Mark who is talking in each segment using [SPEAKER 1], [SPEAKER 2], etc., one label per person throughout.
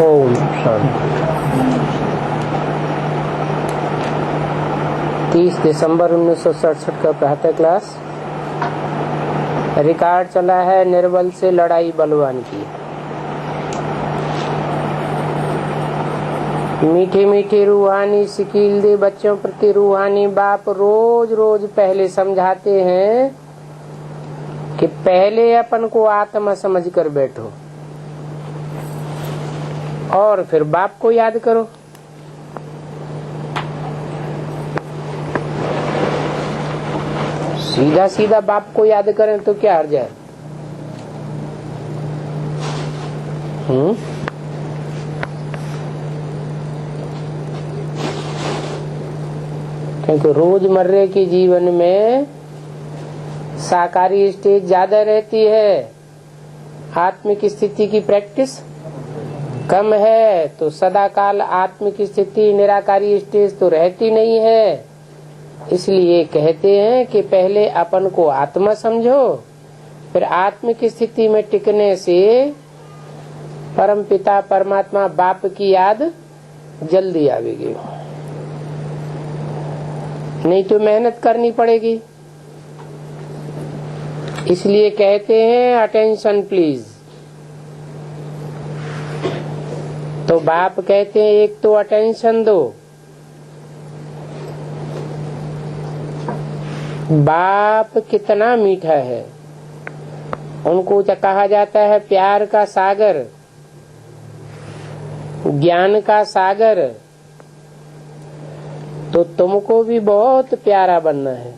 [SPEAKER 1] ओम शांति। 30 दिसंबर 1967 का प्रातः class. Record चला है निर्बल से लड़ाई बलवान की। मीठी मीठी रूहानी सिकील दे बच्चों प्रति रूहानी बाप रोज रोज पहले समझाते हैं कि पहले अपन को आत्मा समझ कर बैठो और फिर बाप को याद करो। सीधा सीधा बाप को याद करें तो क्या हर्ज है? क्योंकि रोजमर्रे के जीवन में साकारी स्टेज ज्यादा रहती है, आत्मिक स्थिति की प्रैक्टिस कम है, तो सदा काल आत्मिक स्थिति निराकारी स्टेज तो रहती नहीं है। इसलिए कहते हैं कि पहले अपन को आत्मा समझो, फिर आत्मिक स्थिति में टिकने से परम पिता परमात्मा बाप की याद जल्दी आवेगी, नहीं तो मेहनत करनी पड़ेगी। इसलिए कहते हैं अटेंशन प्लीज। तो बाप कहते हैं एक तो अटेंशन दो। बाप कितना मीठा है, उनको कहा जाता है प्यार का सागर, ज्ञान का सागर। तो तुमको भी बहुत प्यारा बनना है,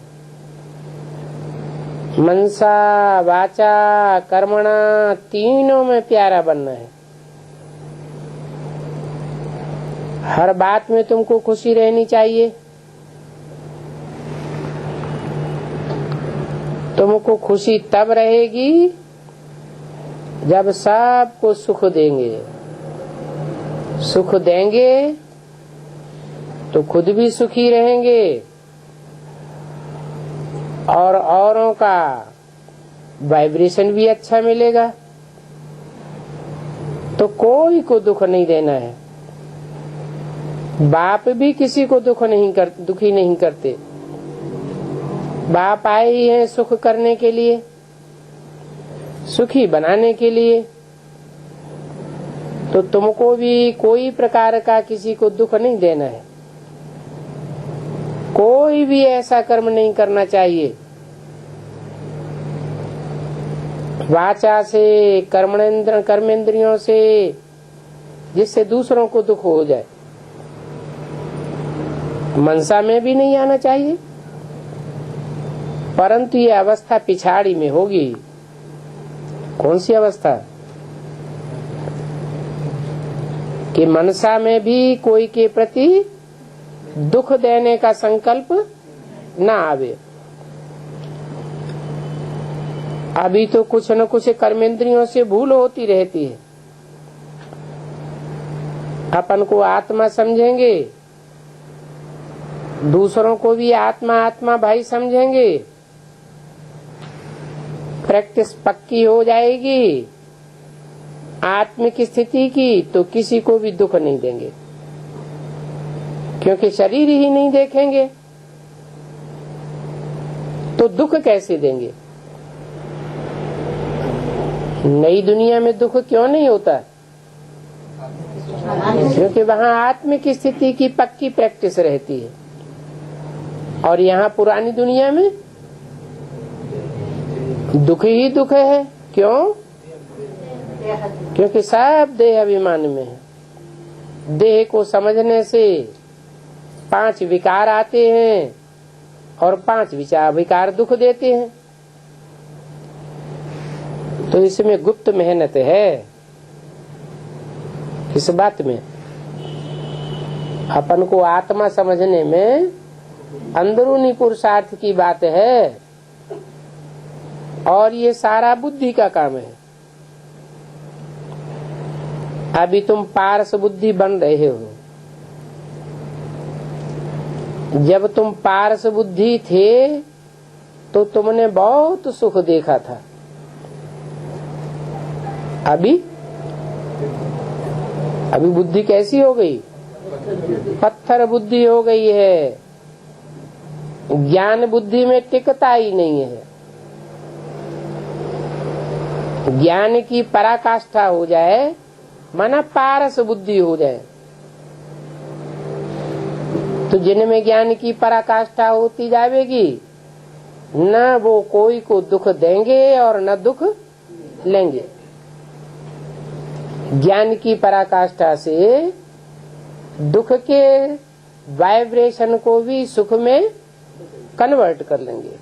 [SPEAKER 1] मनसा वाचा कर्मणा तीनों में प्यारा बनना है। हर बात में तुमको खुशी रहनी चाहिए। तुमको खुशी तब रहेगी जब सबको सुख देंगे। सुख देंगे तो खुद भी सुखी रहेंगे और औरों का वाइब्रेशन भी अच्छा मिलेगा। तो कोई को दुख नहीं देना है। बाप भी किसी को दुखी नहीं करते। बाप आए ही हैं सुख करने के लिए, सुखी बनाने के लिए। तो तुमको भी कोई प्रकार का किसी को दुख नहीं देना है। कोई भी ऐसा कर्म नहीं करना चाहिए वाचा से कर्मेंद्रियों से जिससे दूसरों को दुख हो जाए। मनसा में भी नहीं आना चाहिए, परंतु ये अवस्था पिछाड़ी में होगी। कौन सी अवस्था? कि मनसा में भी कोई के प्रति दुख देने का संकल्प ना आवे। अभी तो कुछ न कुछ कर्मेंद्रियों से भूल होती रहती है। अपन को आत्मा समझेंगे, दूसरों को भी आत्मा आत्मा भाई समझेंगे, प्रैक्टिस पक्की हो जाएगी आत्मिक स्थिति की, तो किसी को भी दुख नहीं देंगे। क्योंकि शरीर ही नहीं देखेंगे तो दुख कैसे देंगे? नई दुनिया में दुख क्यों नहीं होता? क्योंकि वहाँ आत्मिक स्थिति की पक्की प्रैक्टिस रहती है। और यहाँ पुरानी दुनिया में दुख ही दुख है। क्यों? क्योंकि सब देह अभिमान में है। देह को समझने से 5 विकार आते हैं और 5 विकार दुख देते हैं। तो इसमें गुप्त मेहनत है। इस बात में अपन को आत्मा समझने में अंदरूनी पुरुषार्थ की बात है, और ये सारा बुद्धि का काम है। अभी तुम पारस बुद्धि बन रहे हो। जब तुम पारस बुद्धि थे तो तुमने बहुत सुख देखा था। अभी अभी बुद्धि कैसी हो गई? पत्थर बुद्धि हो गई है। ज्ञान बुद्धि में टिकता ही नहीं है। ज्ञान की पराकाष्ठा हो जाए माना पारस बुद्धि हो जाए, तो जिनमें ज्ञान की पराकाष्ठा होती जाएगी न वो कोई को दुख देंगे और न दुख लेंगे। ज्ञान की पराकाष्ठा से दुख के वाइब्रेशन को भी सुख में कन्वर्ट कर लेंगे।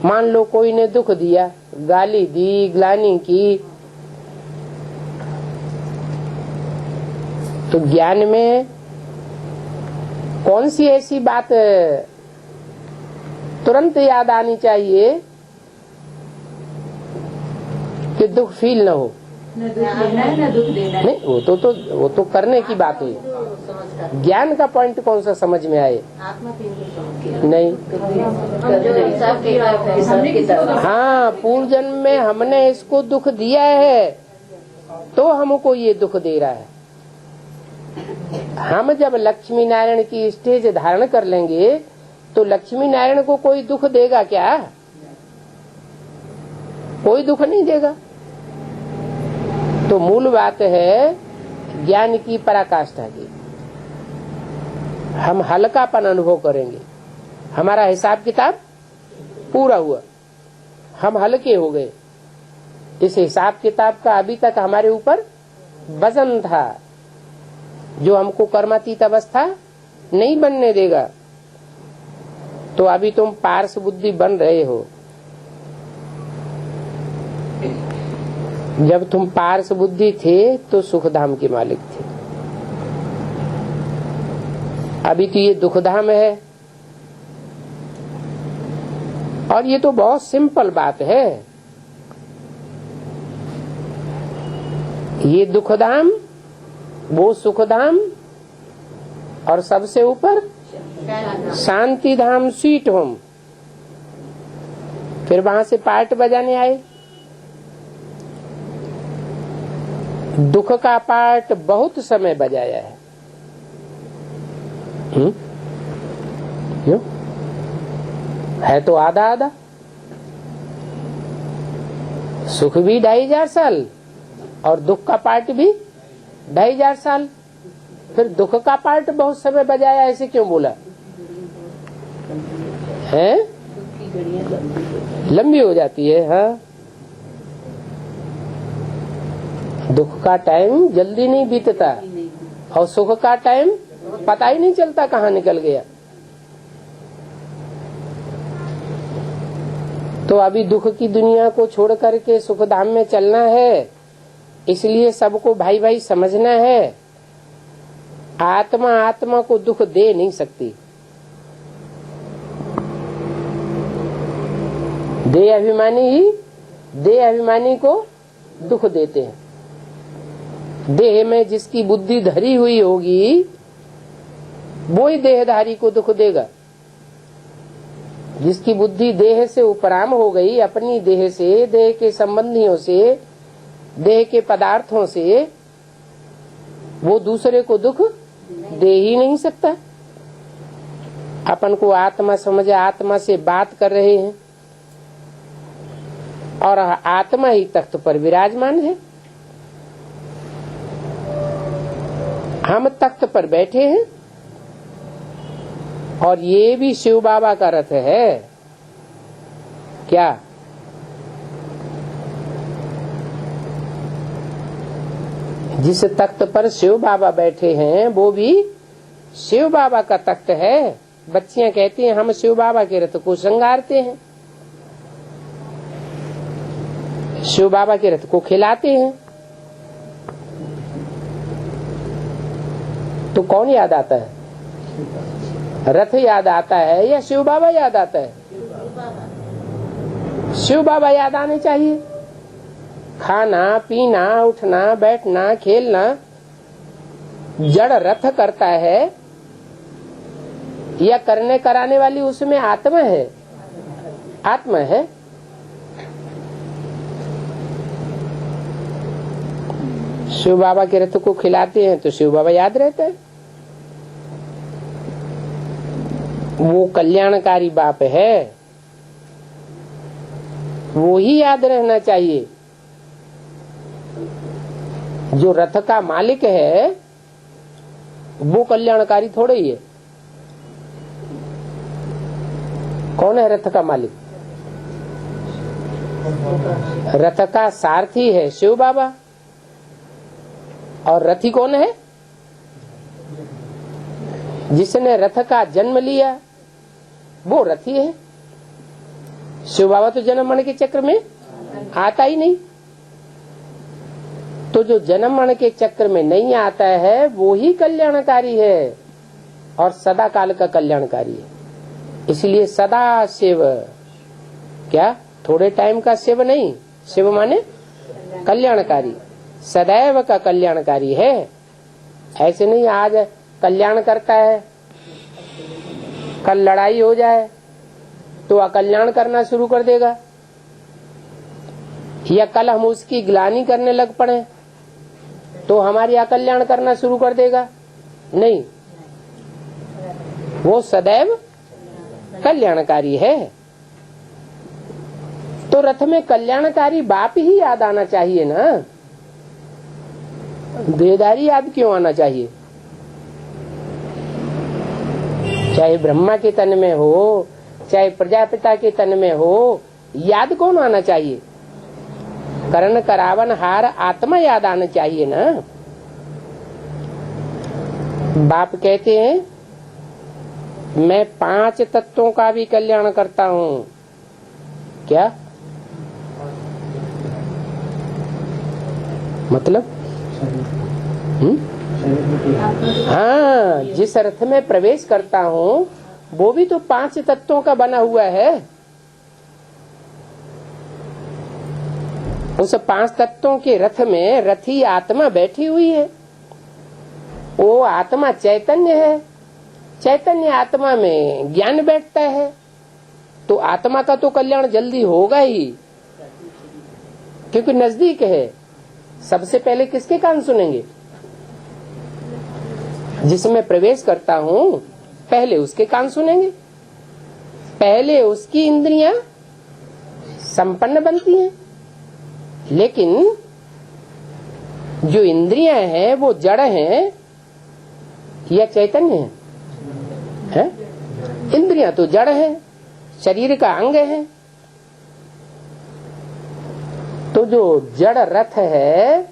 [SPEAKER 1] मान लो कोई ने दुख दिया, गाली दी, ग्लानि की, तो ज्ञान में कौन सी ऐसी बात तुरंत याद आनी चाहिए कि दुख फील न हो?
[SPEAKER 2] न दुख लेना है न दुख देना है।
[SPEAKER 1] नहीं, वो तो करने की बात हुई। ज्ञान का पॉइंट कौन सा समझ में आए? नहीं। हाँ, पूर्व जन्म में हमने इसको दुख दिया है तो हमको ये दुख दे रहा है। हम जब लक्ष्मी नारायण की स्टेज धारण कर लेंगे तो लक्ष्मी नारायण को कोई दुख देगा क्या? कोई दुख नहीं देगा। तो मूल बात है ज्ञान की पराकाष्ठा की। हम हल्कापन अनुभव करेंगे, हमारा हिसाब किताब पूरा हुआ, हम हल्के हो गए। इस हिसाब किताब का अभी तक हमारे ऊपर वजन था जो हमको कर्मातीत अवस्था नहीं बनने देगा। तो अभी तुम पारस बुद्धि बन रहे हो। जब तुम पारस बुद्धि थे तो सुखधाम के मालिक थे, अभी तो ये दुखधाम है। और ये तो बहुत सिंपल बात है। ये दुखधाम, वो सुखधाम, और सबसे ऊपर शांति धाम, स्वीट होम। फिर वहां से पार्ट बजाने आए। दुख का पार्ट बहुत समय बजाया है। क्यों? है तो आधा आधा। सुख भी 2500 साल और दुख का पार्ट भी 2500 साल। फिर दुख का पार्ट बहुत समय बजाया, ऐसे क्यों बोला है? लंबी हो जाती है। हाँ, दुख का टाइम जल्दी नहीं बीतता और सुख का टाइम पता ही नहीं चलता कहाँ निकल गया। तो अभी दुख की दुनिया को छोड़ करके सुख धाम में चलना है, इसलिए सबको भाई भाई समझना है। आत्मा आत्मा को दुख दे नहीं सकती। देह अभिमानी ही देह अभिमानी को दुख देते हैं। देह में जिसकी बुद्धि धरी हुई होगी वो ही देहधारी को दुख देगा। जिसकी बुद्धि देह से उपराम हो गई, अपनी देह से, देह के संबंधियों से, देह के पदार्थों से, वो दूसरे को दुख दे ही नहीं सकता। अपन को आत्मा समझे, आत्मा से बात कर रहे हैं और आत्मा ही तख्त पर विराजमान है। हम तख्त पर बैठे हैं और ये भी शिव बाबा का रथ है क्या? जिस तख्त पर शिव बाबा बैठे हैं वो भी शिव बाबा का तख्त है। बच्चियां कहती हैं हम शिव बाबा के रथ को श्रृंगारते हैं, शिव बाबा के रथ को खिलाते हैं। तो कौन याद आता है? रथ याद आता है या शिव बाबा याद आता है? शिव बाबा याद आने चाहिए। खाना पीना, उठना बैठना, खेलना जड़ रथ करता है या करने कराने वाली उसमें आत्मा है? आत्मा है। शिव बाबा के रथ को खिलाते हैं तो शिव बाबा याद रहता है। वो कल्याणकारी बाप है, वो ही याद रहना चाहिए। जो रथ का मालिक है वो कल्याणकारी थोड़े ही है। कौन है रथ का मालिक? रथ का सारथी है शिव बाबा। और रथी कौन है? जिसने रथ का जन्म लिया वो रथी है। शिव बाबा तो जन्म मरण के चक्र में आता ही नहीं। तो जो जन्म मरण के चक्र में नहीं आता है वो ही कल्याणकारी है और सदा काल का कल्याणकारी है। इसलिए सदा शिव, क्या थोड़े टाइम का शिव नहीं, शिव माने कल्याणकारी, सदैव का कल्याणकारी है। ऐसे नहीं आज कल्याण करता है, कल लड़ाई हो जाए तो अकल्याण करना शुरू कर देगा, या कल हम उसकी ग्लानि करने लग पड़े तो हमारी अकल्याण करना शुरू कर देगा। नहीं, वो सदैव कल्याणकारी है। तो रथ में कल्याणकारी बाप ही याद आना चाहिए ना, देहधारी याद क्यों आना चाहिए? चाहे ब्रह्मा के तन में हो, चाहे प्रजापिता के तन में हो, याद कौन आना चाहिए? करण करावन हार आत्मा याद आना चाहिए ना। बाप कहते हैं मैं 5 तत्वों का भी कल्याण करता हूँ। क्या मतलब? हाँ, जिस अर्थ में प्रवेश करता हूँ वो भी तो 5 तत्वों का बना हुआ है। उस 5 तत्वों के रथ में रथी आत्मा बैठी हुई है। वो आत्मा चैतन्य है, चैतन्य आत्मा में ज्ञान बैठता है, तो आत्मा का तो कल्याण जल्दी होगा ही, क्योंकि नजदीक है। सबसे पहले किसके कान सुनेंगे? जिसमें प्रवेश करता हूँ पहले उसके कान सुनेंगे, पहले उसकी इंद्रियां संपन्न बनती हैं। लेकिन जो इंद्रियां हैं वो जड़ हैं या चैतन्य है? इंद्रियां तो जड़ हैं, शरीर का अंग है। तो जो जड़ रथ है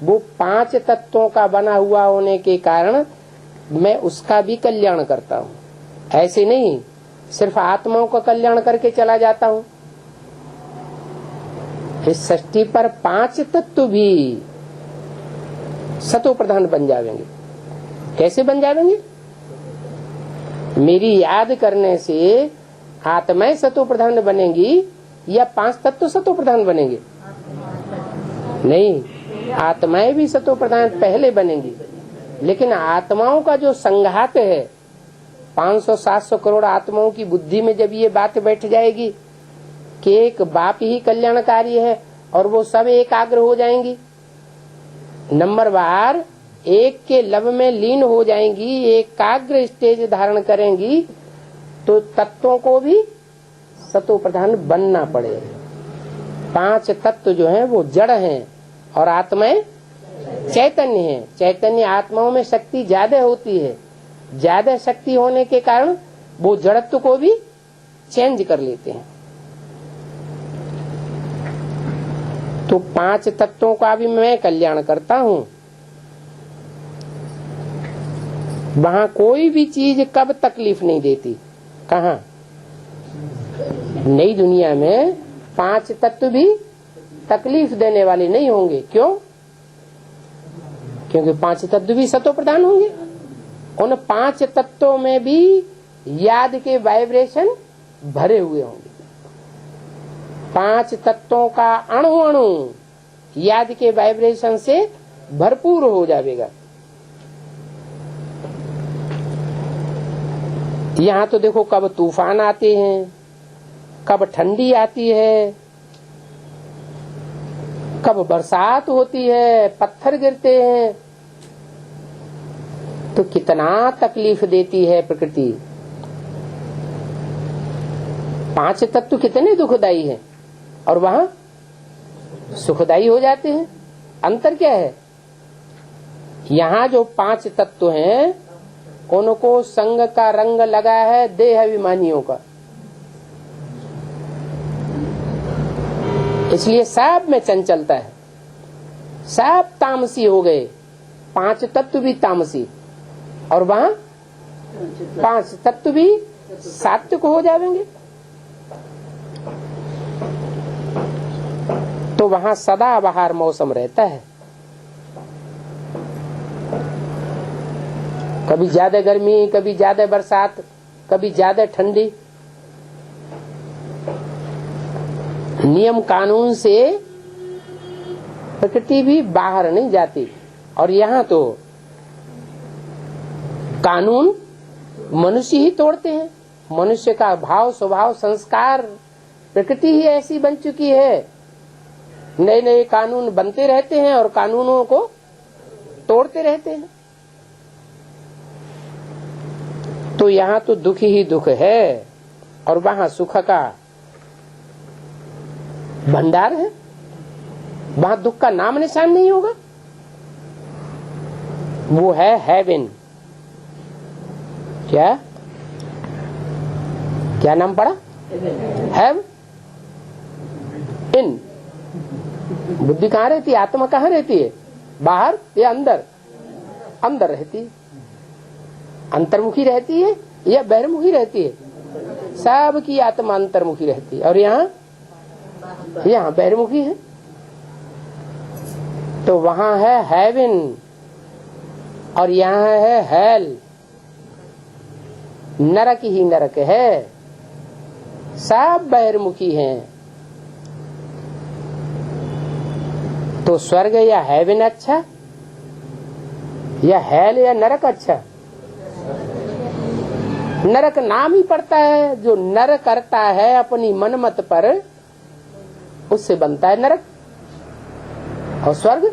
[SPEAKER 1] वो 5 तत्वों का बना हुआ होने के कारण मैं उसका भी कल्याण करता हूँ। ऐसे नहीं सिर्फ आत्माओं का कल्याण करके चला जाता हूँ। इस सृष्टि पर 5 तत्व भी सतो प्रधान बन जाएंगे। कैसे बन जाएंगे? मेरी याद करने से आत्माएं सतो प्रधान बनेंगी या 5 तत्व सतो प्रधान बनेंगे? नहीं, आत्माएं भी सतो प्रधान पहले बनेंगी। लेकिन आत्माओं का जो संघात है 500-700 करोड़ आत्माओं की बुद्धि में जब ये बात बैठ जाएगी कि एक बाप ही कल्याणकारी है और वो सब एकाग्र हो जाएंगी, नंबर बार एक के लव में लीन हो जाएंगी, एकाग्र स्टेज धारण करेंगी, तो तत्वों को भी सतो प्रधान बनना पड़ेगा। 5 तत्व जो हैं वो जड़ हैं और आत्माएं चैतन्य हैं। चैतन्य आत्माओं में शक्ति ज्यादा होती है, ज्यादा शक्ति होने के कारण वो जड़त्व को भी चेंज कर लेते हैं। तो 5 तत्वों का भी मैं कल्याण करता हूँ। वहाँ कोई भी चीज कब तकलीफ नहीं देती। कहाँ? नई दुनिया में 5 तत्व भी तकलीफ देने वाले नहीं होंगे। क्यों? क्योंकि 5 तत्व भी सतो प्रधान होंगे। उन 5 तत्वों में भी याद के वाइब्रेशन भरे हुए होंगे। 5 तत्वों का अणु अणु याद के वाइब्रेशन से भरपूर हो जाएगा। यहाँ तो देखो कब तूफान आते हैं, कब ठंडी आती है, कब बरसात होती है, पत्थर गिरते हैं, तो कितना तकलीफ देती है प्रकृति। 5 तत्व कितने दुखदाई हैं और वहां सुखदाई हो जाते हैं। अंतर क्या है? यहाँ जो 5 तत्व हैं उनको संग का रंग लगा है देह अभिमानियों का, इसलिए सब में चंचलता है, सब तामसी हो गए। 5 तत्व भी तामसी और वहां 5 तत्व भी सात्विक हो जाएंगे। तो वहां सदा बहार मौसम रहता है, कभी ज्यादा गर्मी, कभी ज्यादा बरसात, कभी ज्यादा ठंडी। नियम कानून से प्रकृति भी बाहर नहीं जाती, और यहाँ तो कानून मनुष्य ही तोड़ते हैं। मनुष्य का भाव, स्वभाव, संस्कार, प्रकृति ही ऐसी बन चुकी है। नए नए कानून बनते रहते हैं और कानूनों को तोड़ते रहते हैं। तो यहाँ तो दुख ही दुख है और वहां सुख का भंडार है, वहां दुख का नाम निशान नहीं होगा। वो है हेवन। क्या क्या नाम पड़ा? Have in. बुद्धि कहाँ रहती है? आत्मा कहाँ रहती है? बाहर या अंदर? अंदर रहती है। अंतर्मुखी रहती है या बहिर्मुखी रहती है? सबकी आत्मा अंतर्मुखी रहती है और यहाँ बहिर्मुखी है। तो वहां है हेवन और यहाँ है हेल। नरक ही नरक है, सब बहिर्मुखी हैं। तो स्वर्ग या हेवन अच्छा या हेल या नरक अच्छा? नरक नाम ही पड़ता है। जो नर करता है अपनी मनमत पर, उससे बनता है नरक। और स्वर्ग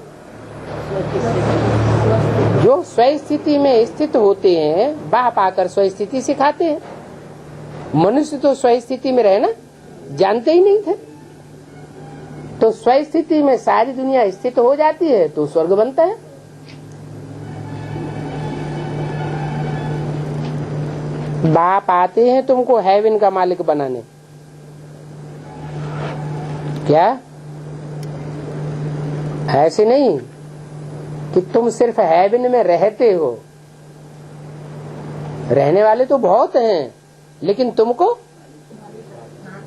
[SPEAKER 1] जो स्वस्थिति में स्थित होते हैं, बाप आकर स्वस्थिति सिखाते हैं। मनुष्य तो स्वस्थिति में रहना जानते ही नहीं थे, तो स्वस्थिति में सारी दुनिया स्थित हो जाती है तो स्वर्ग बनता है। बाप आते हैं तुमको हेवन का मालिक बनाने। क्या ऐसे नहीं कि तुम सिर्फ हेवन में रहते हो, रहने वाले तो बहुत हैं, लेकिन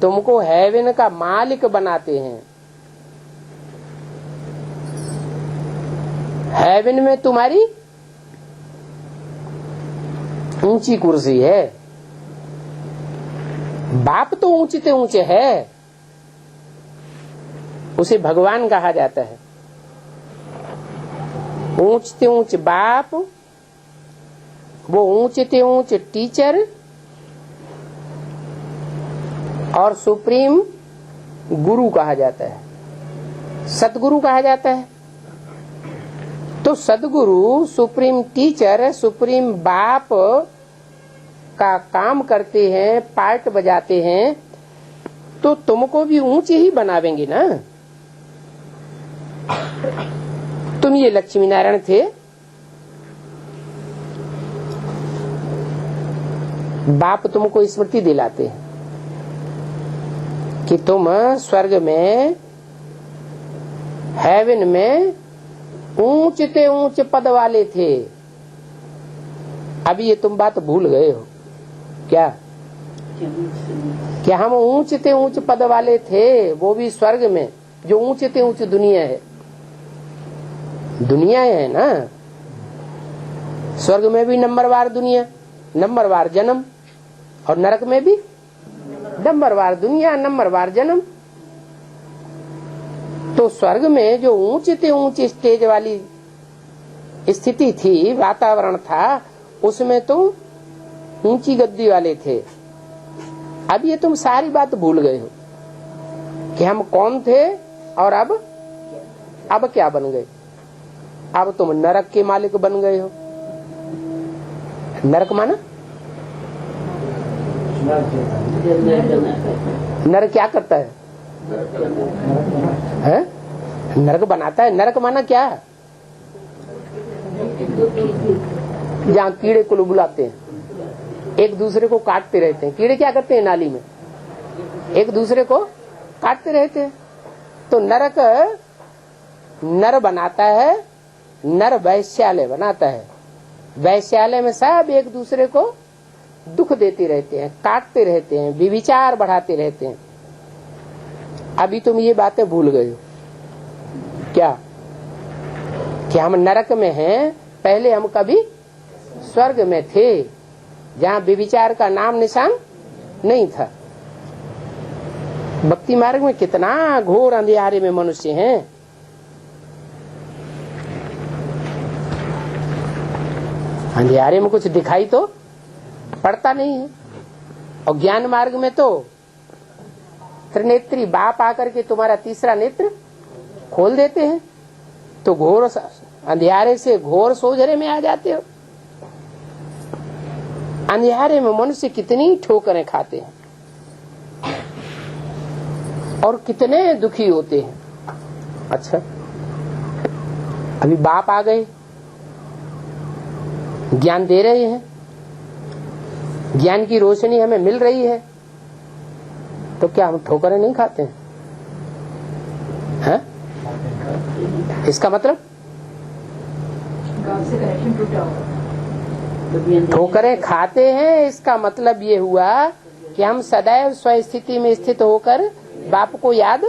[SPEAKER 1] तुमको हेवन का मालिक बनाते हैं। हेवन में तुम्हारी ऊंची कुर्सी है। बाप तो ऊंचे ऊंचे है, उसे भगवान कहा जाता है। ऊंचते ऊंचे बाप, वो ऊंचते ऊंचे टीचर और सुप्रीम गुरु कहा जाता है, सतगुरु कहा जाता है। तो सदगुरु, सुप्रीम टीचर, सुप्रीम बाप का काम करते हैं, पार्ट बजाते हैं, तो तुमको भी ऊंचे ही बनावेंगे ना। तुम ये लक्ष्मी नारायण थे, बाप तुमको स्मृति दिलाते हैं कि तुम स्वर्ग में, हेवन में ऊंचते ऊंचे पद वाले थे। अभी ये तुम बात भूल गए हो क्या हम ऊंचते ऊंच पद वाले थे, वो भी स्वर्ग में, जो ऊंचते ऊंच दुनिया है। दुनिया है ना, स्वर्ग में भी नंबरवार दुनिया, नंबरवार जन्म, और नरक में भी नंबरवार दुनिया, नंबरवार जन्म। तो स्वर्ग में जो ऊंचे ऊंची स्टेज वाली स्थिति थी, वातावरण था, उसमें तो ऊंची गद्दी वाले थे। अब ये तुम सारी बात भूल गए हो कि हम कौन थे और अब अब क्या बन गए? अब तुम नरक के मालिक बन गए हो। नरक माना नरक क्या करता है? नरक बनाता है। नरक माना क्या है? जहाँ कीड़े को बुलाते हैं, एक दूसरे को काटते रहते हैं। कीड़े क्या करते हैं? नाली में एक दूसरे को काटते रहते हैं। तो नरक नर बनाता है, नर वैश्यालय बनाता है। वैश्यालय में सब एक दूसरे को दुख देते रहते हैं, काटते रहते हैं, विविचार बढ़ाते रहते हैं। अभी तुम ये बातें भूल गए हो क्या कि हम नरक में हैं? पहले हम कभी स्वर्ग में थे, जहाँ विविचार का नाम निशान नहीं था। भक्ति मार्ग में कितना घोर अंधियारे में मनुष्य हैं। अंधियारे में कुछ दिखाई तो पड़ता नहीं है, और ज्ञान मार्ग में तो त्रिनेत्री बाप आकर के तुम्हारा तीसरा नेत्र खोल देते हैं, तो घोर अंधियारे से घोर सोझरे में आ जाते हो। अंधियारे में मनुष्य कितनी ठोकरें खाते हैं और कितने दुखी होते हैं। अच्छा, अभी बाप आ गए, ज्ञान दे रहे हैं, ज्ञान की रोशनी हमें मिल रही है, तो क्या हम ठोकरें नहीं खाते हैं? इसका मतलब ठोकरें खाते हैं, इसका मतलब ये हुआ कि हम सदैव स्वस्थिति में स्थित होकर बाप को याद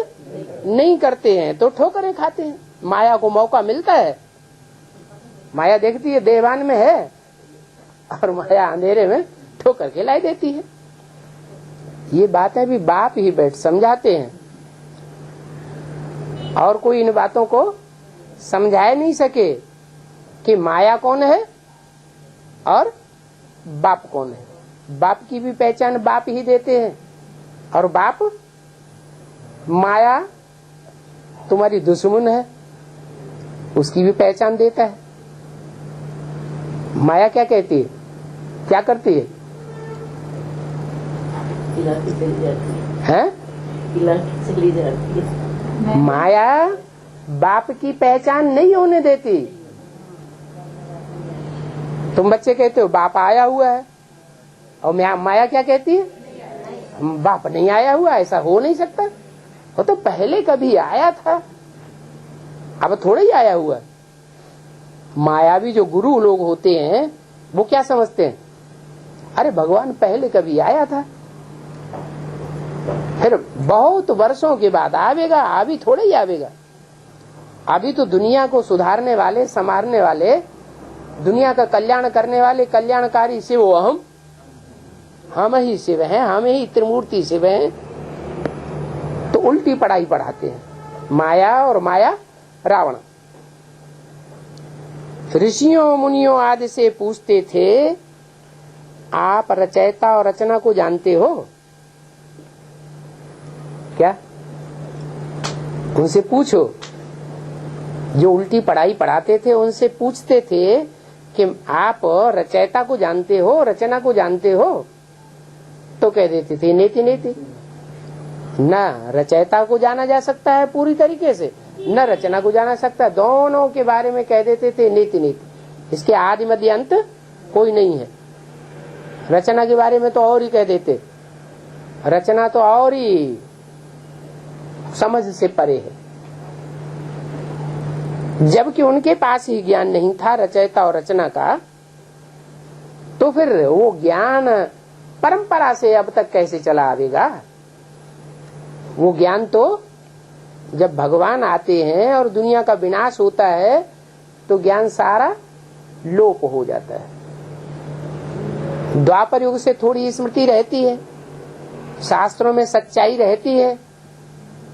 [SPEAKER 1] नहीं करते हैं, तो ठोकरें खाते हैं। माया को मौका मिलता है, माया देखती है देवान में है, और माया अंधेरे में ठोकर के लाई देती है। ये बातें भी बाप ही बैठ समझाते हैं, और कोई इन बातों को समझा नहीं सके कि माया कौन है और बाप कौन है। बाप की भी पहचान बाप ही देते हैं, और बाप माया तुम्हारी दुश्मन है, उसकी भी पहचान देता है। माया क्या कहती है, क्या करती है? माया बाप की पहचान नहीं होने देती। तुम बच्चे कहते हो बाप आया हुआ है, और माया क्या कहती है? बाप नहीं आया हुआ, ऐसा हो नहीं सकता, वो तो पहले कभी आया था, अब थोड़ा ही आया हुआ है। मायावी जो गुरु लोग होते हैं वो क्या समझते हैं? अरे भगवान पहले कभी आया था, फिर बहुत वर्षों के बाद आवेगा, अभी थोड़ा ही आवेगा। अभी तो दुनिया को सुधारने वाले, संवारने वाले, दुनिया का कल्याण करने वाले कल्याणकारी शिव हम ही शिव हैं, हम ही त्रिमूर्ति शिव हैं। तो उल्टी पढ़ाई पढ़ाते हैं, माया और माया रावण। ऋषियों मुनियों आदि से पूछते थे, आप रचयिता और रचना को जानते हो क्या? उनसे पूछो। जो उल्टी पढ़ाई पढ़ाते थे उनसे पूछते थे कि आप रचयिता को जानते हो, रचना को जानते हो? तो कह देते थे नेति नेति। न रचयिता को जाना जा सकता है पूरी तरीके से, न रचना को जाना सकता, दोनों के बारे में कह देते थे नीति नीति। इसके आदि मध्य अंत कोई नहीं है। रचना के बारे में तो और ही कह देते, रचना तो और ही समझ से परे है। जबकि उनके पास ही ज्ञान नहीं था रचयिता और रचना का, तो फिर वो ज्ञान परंपरा से अब तक कैसे चला आवेगा? वो ज्ञान तो जब भगवान आते हैं और दुनिया का विनाश होता है तो ज्ञान सारा लोप हो जाता है। द्वापर युग से थोड़ी स्मृति रहती है, शास्त्रों में सच्चाई रहती है,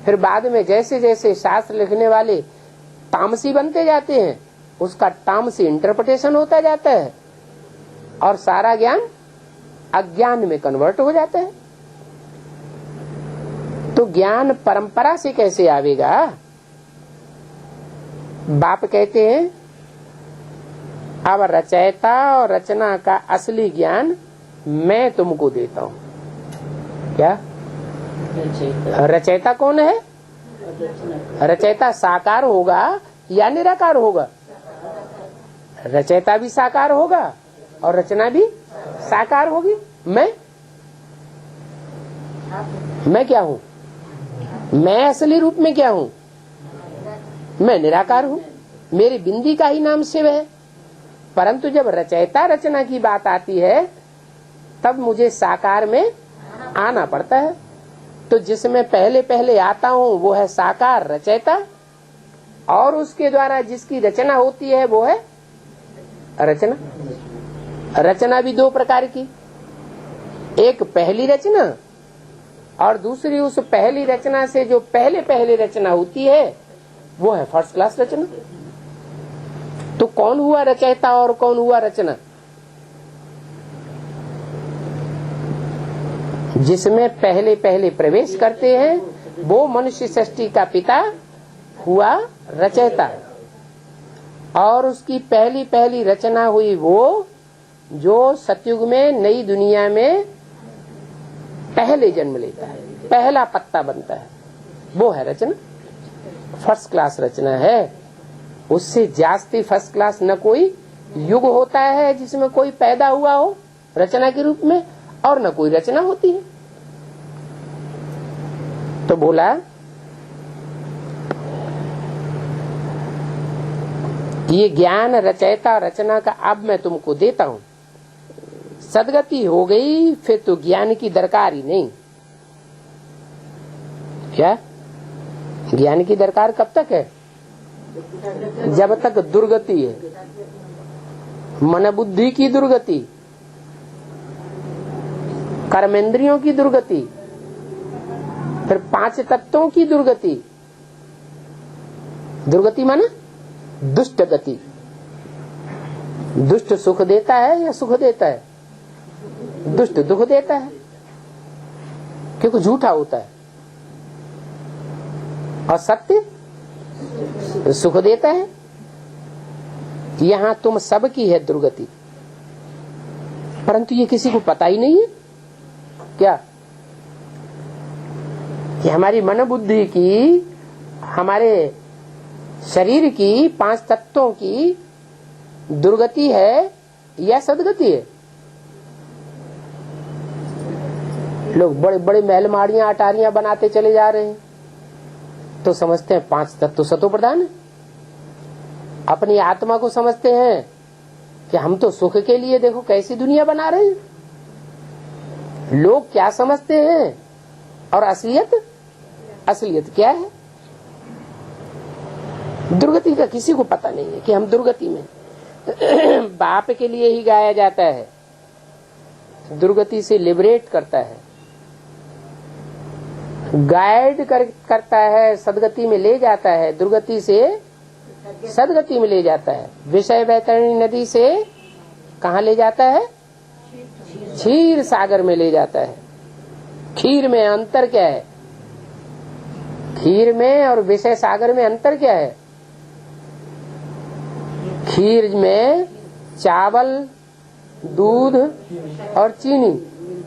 [SPEAKER 1] फिर बाद में जैसे जैसे शास्त्र लिखने वाले तामसी बनते जाते हैं, उसका तामसी इंटरप्रिटेशन होता जाता है, और सारा ज्ञान अज्ञान में कन्वर्ट हो जाता है। तो ज्ञान परंपरा से कैसे आवेगा? बाप कहते हैं अब रचयिता और रचना का असली ज्ञान मैं तुमको देता हूँ। क्या रचयिता कौन है? रचयिता साकार होगा या निराकार होगा? रचयिता भी साकार होगा और रचना भी साकार होगी। मैं क्या हूँ? मैं असली रूप में क्या हूँ? मैं निराकार हूँ। मेरी बिंदी का ही नाम शिव है। परंतु जब रचयिता रचना की बात आती है तब मुझे साकार में आना पड़ता है। तो जिसमें पहले पहले आता हूँ वो है साकार रचयिता, और उसके द्वारा जिसकी रचना होती है वो है रचना। रचना भी दो प्रकार की, एक पहली रचना और दूसरी उस पहली रचना से जो पहले पहले रचना होती है वो है फर्स्ट क्लास रचना। तो कौन हुआ रचयिता और कौन हुआ रचना? जिसमें पहले पहले प्रवेश करते हैं वो मनुष्य सृष्टि का पिता हुआ रचयिता, और उसकी पहली पहली रचना हुई वो जो सतयुग में नई दुनिया में पहले जन्म लेता है, पहला पत्ता बनता है, वो है रचना। फर्स्ट क्लास रचना है। उससे जास्ती फर्स्ट क्लास न कोई युग होता है जिसमें कोई पैदा हुआ हो रचना के रूप में, और न कोई रचना होती है। तो बोला ये ज्ञान रचयिता रचना का अब मैं तुमको देता हूं। सदगति हो गई फिर तो ज्ञान की दरकार ही नहीं। क्या ज्ञान की दरकार कब तक है? जब तक दुर्गति है, मन बुद्धि की दुर्गति, कर्मेंद्रियों की दुर्गति, फिर पांच तत्वों की दुर्गति। दुर्गति माना दुष्ट गति। दुष्ट सुख देता है या सुख देता है? दुष्ट दुख देता है क्योंकि झूठा होता है, और सत्य सुख देता है। यहां तुम सबकी है दुर्गति, परंतु ये किसी को पता ही नहीं है। क्या कि हमारी मन बुद्धि की, हमारे शरीर की, पांच तत्वों की दुर्गति है या सदगति है? लोग बड़े बड़े महल माड़ियां अटारियां बनाते चले जा रहे हैं तो समझते हैं पांच तत्व सतो प्रधान है। अपनी आत्मा को समझते हैं कि हम तो सुख के लिए देखो कैसी दुनिया बना रहे हैं। लोग क्या समझते हैं और असलियत क्या है? दुर्गति का किसी को पता नहीं है कि हम दुर्गति में बाप के लिए ही गाया जाता है। दुर्गति से लिबरेट करता है, गाइड करता है, सदगति में ले जाता है, दुर्गति से सदगति में ले जाता है। विषय वैतरणी नदी से कहाँ ले जाता है? क्षीर सागर में ले जाता है। खीर में अंतर क्या है? खीर में और विषय सागर में अंतर क्या है? खीर में चावल, दूध और चीनी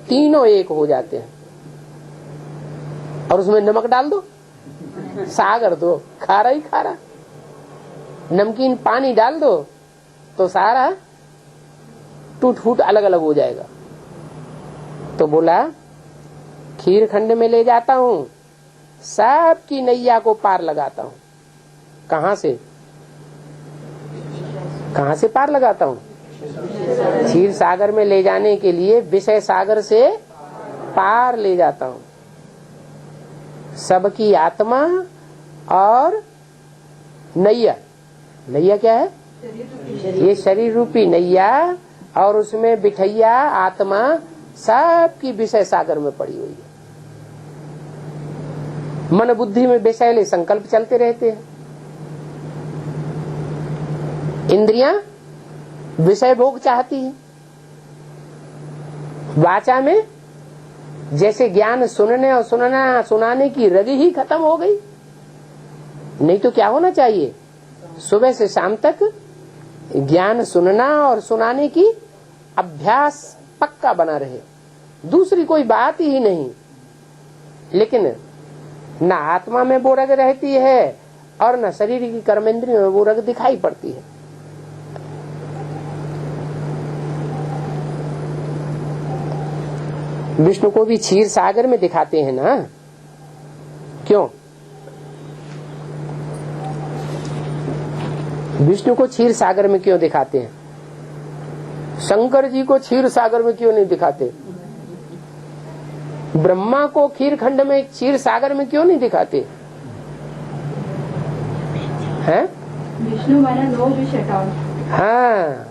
[SPEAKER 1] तीनों एक हो जाते हैं, और उसमें नमक डाल दो, सागर दो, खारा ही खारा। नमकीन पानी डाल दो तो सारा टूट फूट अलग अलग हो जाएगा। तो बोला खीर खंड में ले जाता हूँ, सबकी नैया को पार लगाता हूँ। कहाँ से पार लगाता हूँ? क्षीर सागर में ले जाने के लिए विषय सागर से पार ले जाता हूँ। सबकी आत्मा और नैया, नैया क्या है? ये शरीर रूपी नैया, और उसमें बिठैया आत्मा सबकी विषय सागर में पड़ी हुई है। मन बुद्धि में विषयले संकल्प चलते रहते हैं। इंद्रियां विषय भोग चाहती है। वाचा में जैसे ज्ञान सुनने और सुनाने की रग ही खत्म हो गई। नहीं तो क्या होना चाहिए? सुबह से शाम तक ज्ञान सुनना और सुनाने की अभ्यास पक्का बना रहे, दूसरी कोई बात ही नहीं। लेकिन न आत्मा में वो रग रहती है और न शरीर की कर्मेंद्रियों में वो रग दिखाई पड़ती है। विष्णु को भी क्षीर सागर में दिखाते हैं ना, क्यों? विष्णु को क्षीर सागर में क्यों दिखाते हैं? शंकर जी को क्षीर सागर में क्यों नहीं दिखाते? ब्रह्मा को खीर खंड में क्षीर सागर में क्यों नहीं दिखाते हैं?
[SPEAKER 2] विष्णु वाला नो विष हटाओ।
[SPEAKER 1] हाँ,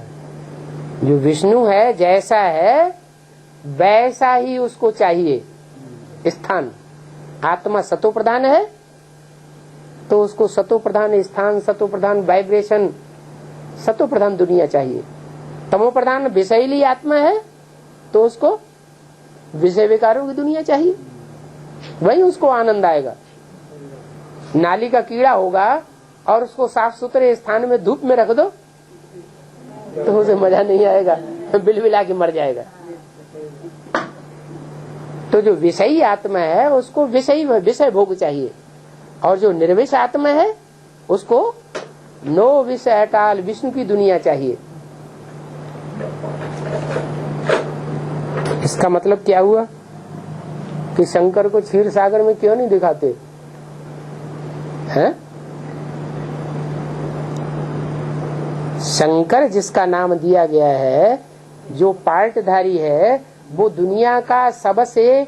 [SPEAKER 1] जो विष्णु है जैसा है वैसा ही उसको चाहिए स्थान। आत्मा सतो प्रधान है तो उसको सतो प्रधान स्थान, सतो प्रधान वाइब्रेशन, सतो प्रधान दुनिया चाहिए। तमो प्रधान विषयली आत्मा है तो उसको विषय विकारों की दुनिया चाहिए, वही उसको आनंद आएगा। नाली का कीड़ा होगा और उसको साफ सुथरे स्थान में धूप में रख दो तो उसे मजा नहीं आएगा, बिलबिला के मर जाएगा। तो जो विषयी आत्मा है उसको विषय भोग चाहिए, और जो निर्विष आत्मा है उसको नो विषय हटाल विष्णु की दुनिया चाहिए। इसका मतलब क्या हुआ कि शंकर को क्षीर सागर में क्यों नहीं दिखाते हैं? शंकर जिसका नाम दिया गया है, जो पार्टधारी है, वो दुनिया का सबसे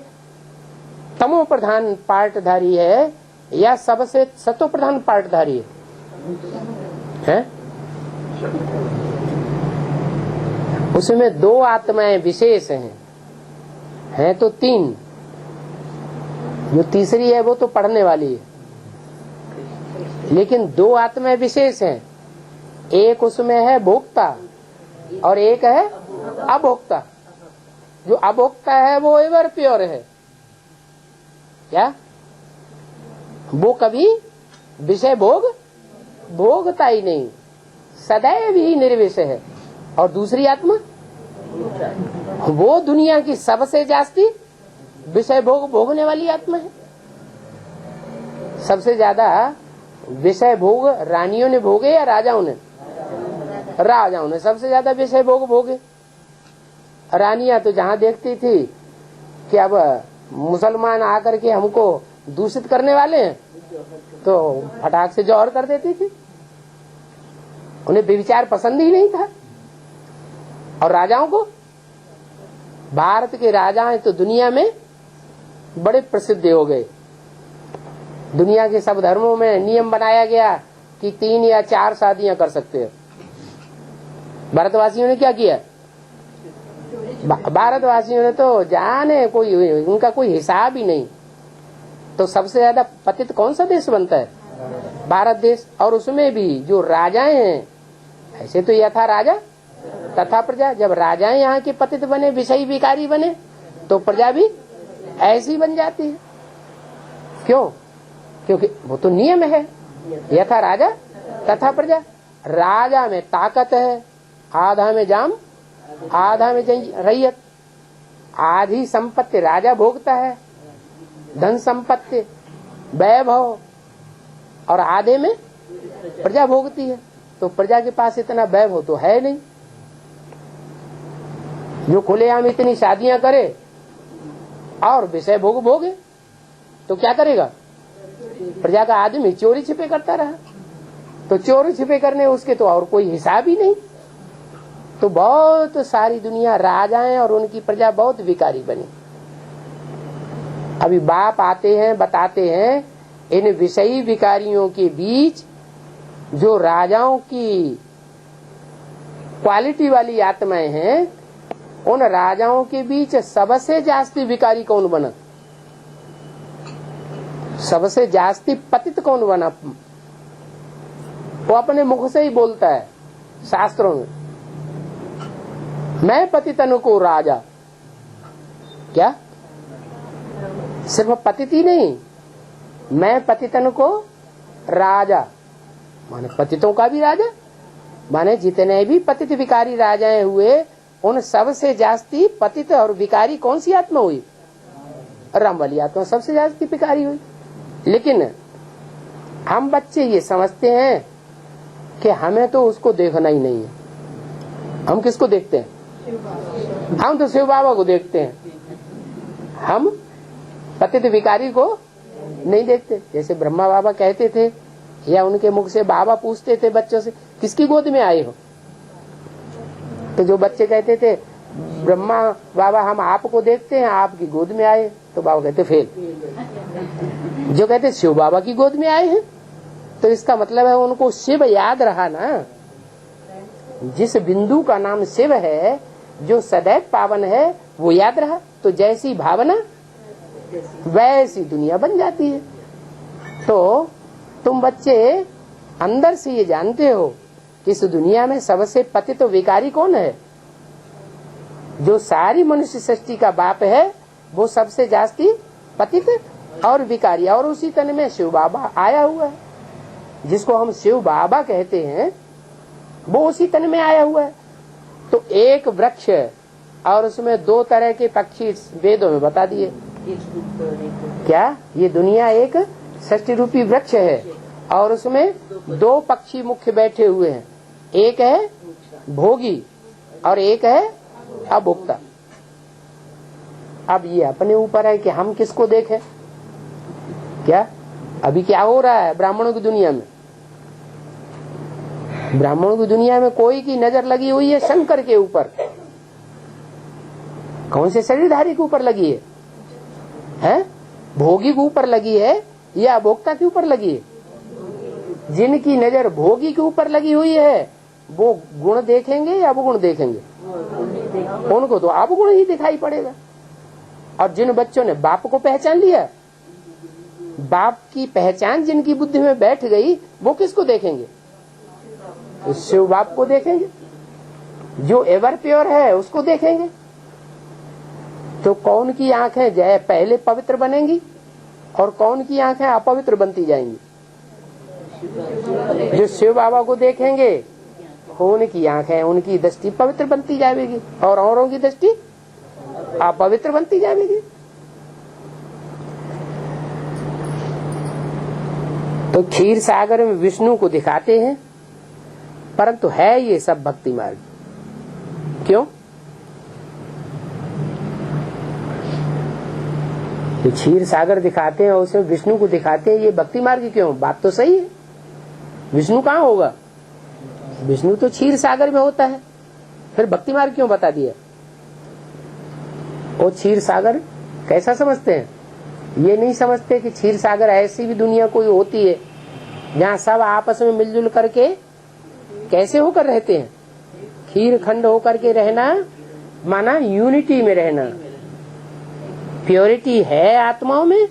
[SPEAKER 1] तमो प्रधान पार्टधारी है या सबसे सतो प्रधान पार्टधारी है? उसमें दो आत्माएं विशेष हैं तो तीन, जो तीसरी है वो तो पढ़ने वाली है, लेकिन दो आत्माएं विशेष हैं। एक उसमें है भोक्ता और एक है अभोक्ता। जो अभोक्ता है वो एवर प्योर है, क्या? वो कभी विषय भोगता ही नहीं, सदैव ही निर्विषय है। और दूसरी आत्मा वो दुनिया की सबसे जास्ती विषय भोगने वाली आत्मा है। सबसे ज्यादा विषय भोग रानियों ने भोगे या राजाओं ने? राजाओं ने सबसे ज्यादा विषय भोगे। रानियां तो जहां देखती थी कि अब मुसलमान आकर के हमको दूषित करने वाले हैं तो फटाक से जौहर कर देती थी, उन्हें व्यभिचार पसंद ही नहीं था। और राजाओं को, भारत के राजा तो दुनिया में बड़े प्रसिद्ध हो गए। दुनिया के सब धर्मों में नियम बनाया गया कि 3 या 4 शादियां कर सकते हैं। भारतवासियों ने क्या किया? भारतवासियों ने तो जाने उनका कोई हिसाब ही नहीं। तो सबसे ज्यादा पतित कौन सा देश बनता है? भारत देश। और उसमें भी जो राजाएं हैं, ऐसे तो यथा राजा तथा प्रजा, जब राजाएं यहाँ के पतित बने, विषयी विकारी बने, तो प्रजा भी ऐसी बन जाती है। क्यों? क्योंकि वो तो नियम है, यथा राजा तथा प्रजा। राजा में ताकत है, आधा में जाम, आधा में रैयत। आधी संपत्ति राजा भोगता है, धन संपत्ति वैभव, और आधे में प्रजा भोगती है। तो प्रजा के पास इतना वैभव तो है नहीं जो खुलेआम इतनी शादियां करे और विषय भोगे। तो क्या करेगा? प्रजा का आदमी चोरी छिपे करता रहा, तो चोरी छिपे करने उसके तो और कोई हिसाब ही नहीं। तो बहुत सारी दुनिया, राजाएं और उनकी प्रजा बहुत विकारी बनी। अभी बाप आते हैं, बताते हैं इन विषयी विकारियों के बीच जो राजाओं की क्वालिटी वाली आत्माएं हैं, उन राजाओं के बीच सबसे जास्ती विकारी कौन बना? सबसे जास्ती पतित कौन बना? वो अपने मुख से ही बोलता है शास्त्रों में, मैं पतितन को राजा। क्या? सिर्फ पतित ही नहीं, मैं पतितन को राजा। माने पतितों का भी राजा, माने जितने भी पतित विकारी राजाएं हुए उन सबसे जास्ती पतित और विकारी कौन सी आत्मा हुई? राम वाली आत्मा सबसे जास्ती विकारी हुई। लेकिन हम बच्चे ये समझते हैं कि हमें तो उसको देखना ही नहीं है। हम किसको देखते हैं? हम तो शिव बाबा को देखते हैं, हम पतित विकारी को नहीं देखते। जैसे ब्रह्मा बाबा कहते थे, या उनके मुख से बाबा पूछते थे बच्चों से, किसकी गोद में आए हो? तो जो बच्चे कहते थे ब्रह्मा बाबा हम आपको देखते हैं, आपकी गोद में आए, तो बाबा कहते फेल। जो कहते शिव बाबा की गोद में आए हैं, तो इसका मतलब है उनको शिव याद रहा ना। जिस बिंदु का नाम शिव है, जो सदैव पावन है, वो याद रहा, तो जैसी भावना वैसी दुनिया बन जाती है। तो तुम बच्चे अंदर से ये जानते हो कि इस दुनिया में सबसे पतित तो विकारी कौन है? जो सारी मनुष्य सृष्टि का बाप है, वो सबसे जास्ती पतित और विकारी, और उसी तन में शिव बाबा आया हुआ है। जिसको हम शिव बाबा कहते हैं, वो उसी तन में आया हुआ है। तो एक वृक्ष और उसमें दो तरह के पक्षी वेदों में बता दिए। क्या ये दुनिया एक षष्टि रूपी वृक्ष है, और उसमें दो पक्षी मुख्य बैठे हुए हैं, एक है भोगी और एक है अभोक्ता। अब ये अपने ऊपर है कि हम किसको देखें। क्या अभी क्या हो रहा है ब्राह्मणों की दुनिया में? ब्राह्मणों की दुनिया में कोई की नजर लगी हुई है शंकर के ऊपर। कौन से शरीरधारी के ऊपर लगी है? भोगी के ऊपर लगी है या अभोक्ता के ऊपर लगी है? जिनकी नजर भोगी के ऊपर लगी हुई है, वो गुण देखेंगे या अवगुण देखेंगे? उनको तो अवगुण ही दिखाई पड़ेगा। और जिन बच्चों ने बाप को पहचान लिया, बाप की पहचान जिनकी बुद्धि में बैठ गई, वो किसको देखेंगे? शिव बाप को देखेंगे। जो एवर प्योर है उसको देखेंगे। तो कौन की आंखें जय पहले पवित्र बनेंगी और कौन की आंखें अपवित्र बनती जाएंगी? जो शिव बाबा को देखेंगे, उनकी आंखें, उनकी दृष्टि पवित्र बनती जाएगी, और औरों की दृष्टि अपवित्र बनती जाएगी। तो क्षीर सागर में विष्णु को दिखाते हैं, परंतु है ये सब भक्ति मार्ग। क्यों? ये क्षीर सागर दिखाते हैं और उसमें विष्णु को दिखाते हैं, ये भक्ति मार्ग क्यों? बात तो सही है। विष्णु कहाँ होगा? विष्णु तो क्षीर सागर में होता है, फिर भक्ति मार्ग क्यों बता दिया? वो क्षीर सागर कैसा समझते हैं? ये नहीं समझते कि क्षीर सागर ऐसी भी दुनिया कोई होती है जहाँ सब आपस में मिलजुल करके कैसे होकर रहते हैं। खीर खंड होकर के रहना माना यूनिटी में रहना। प्योरिटी है आत्माओं में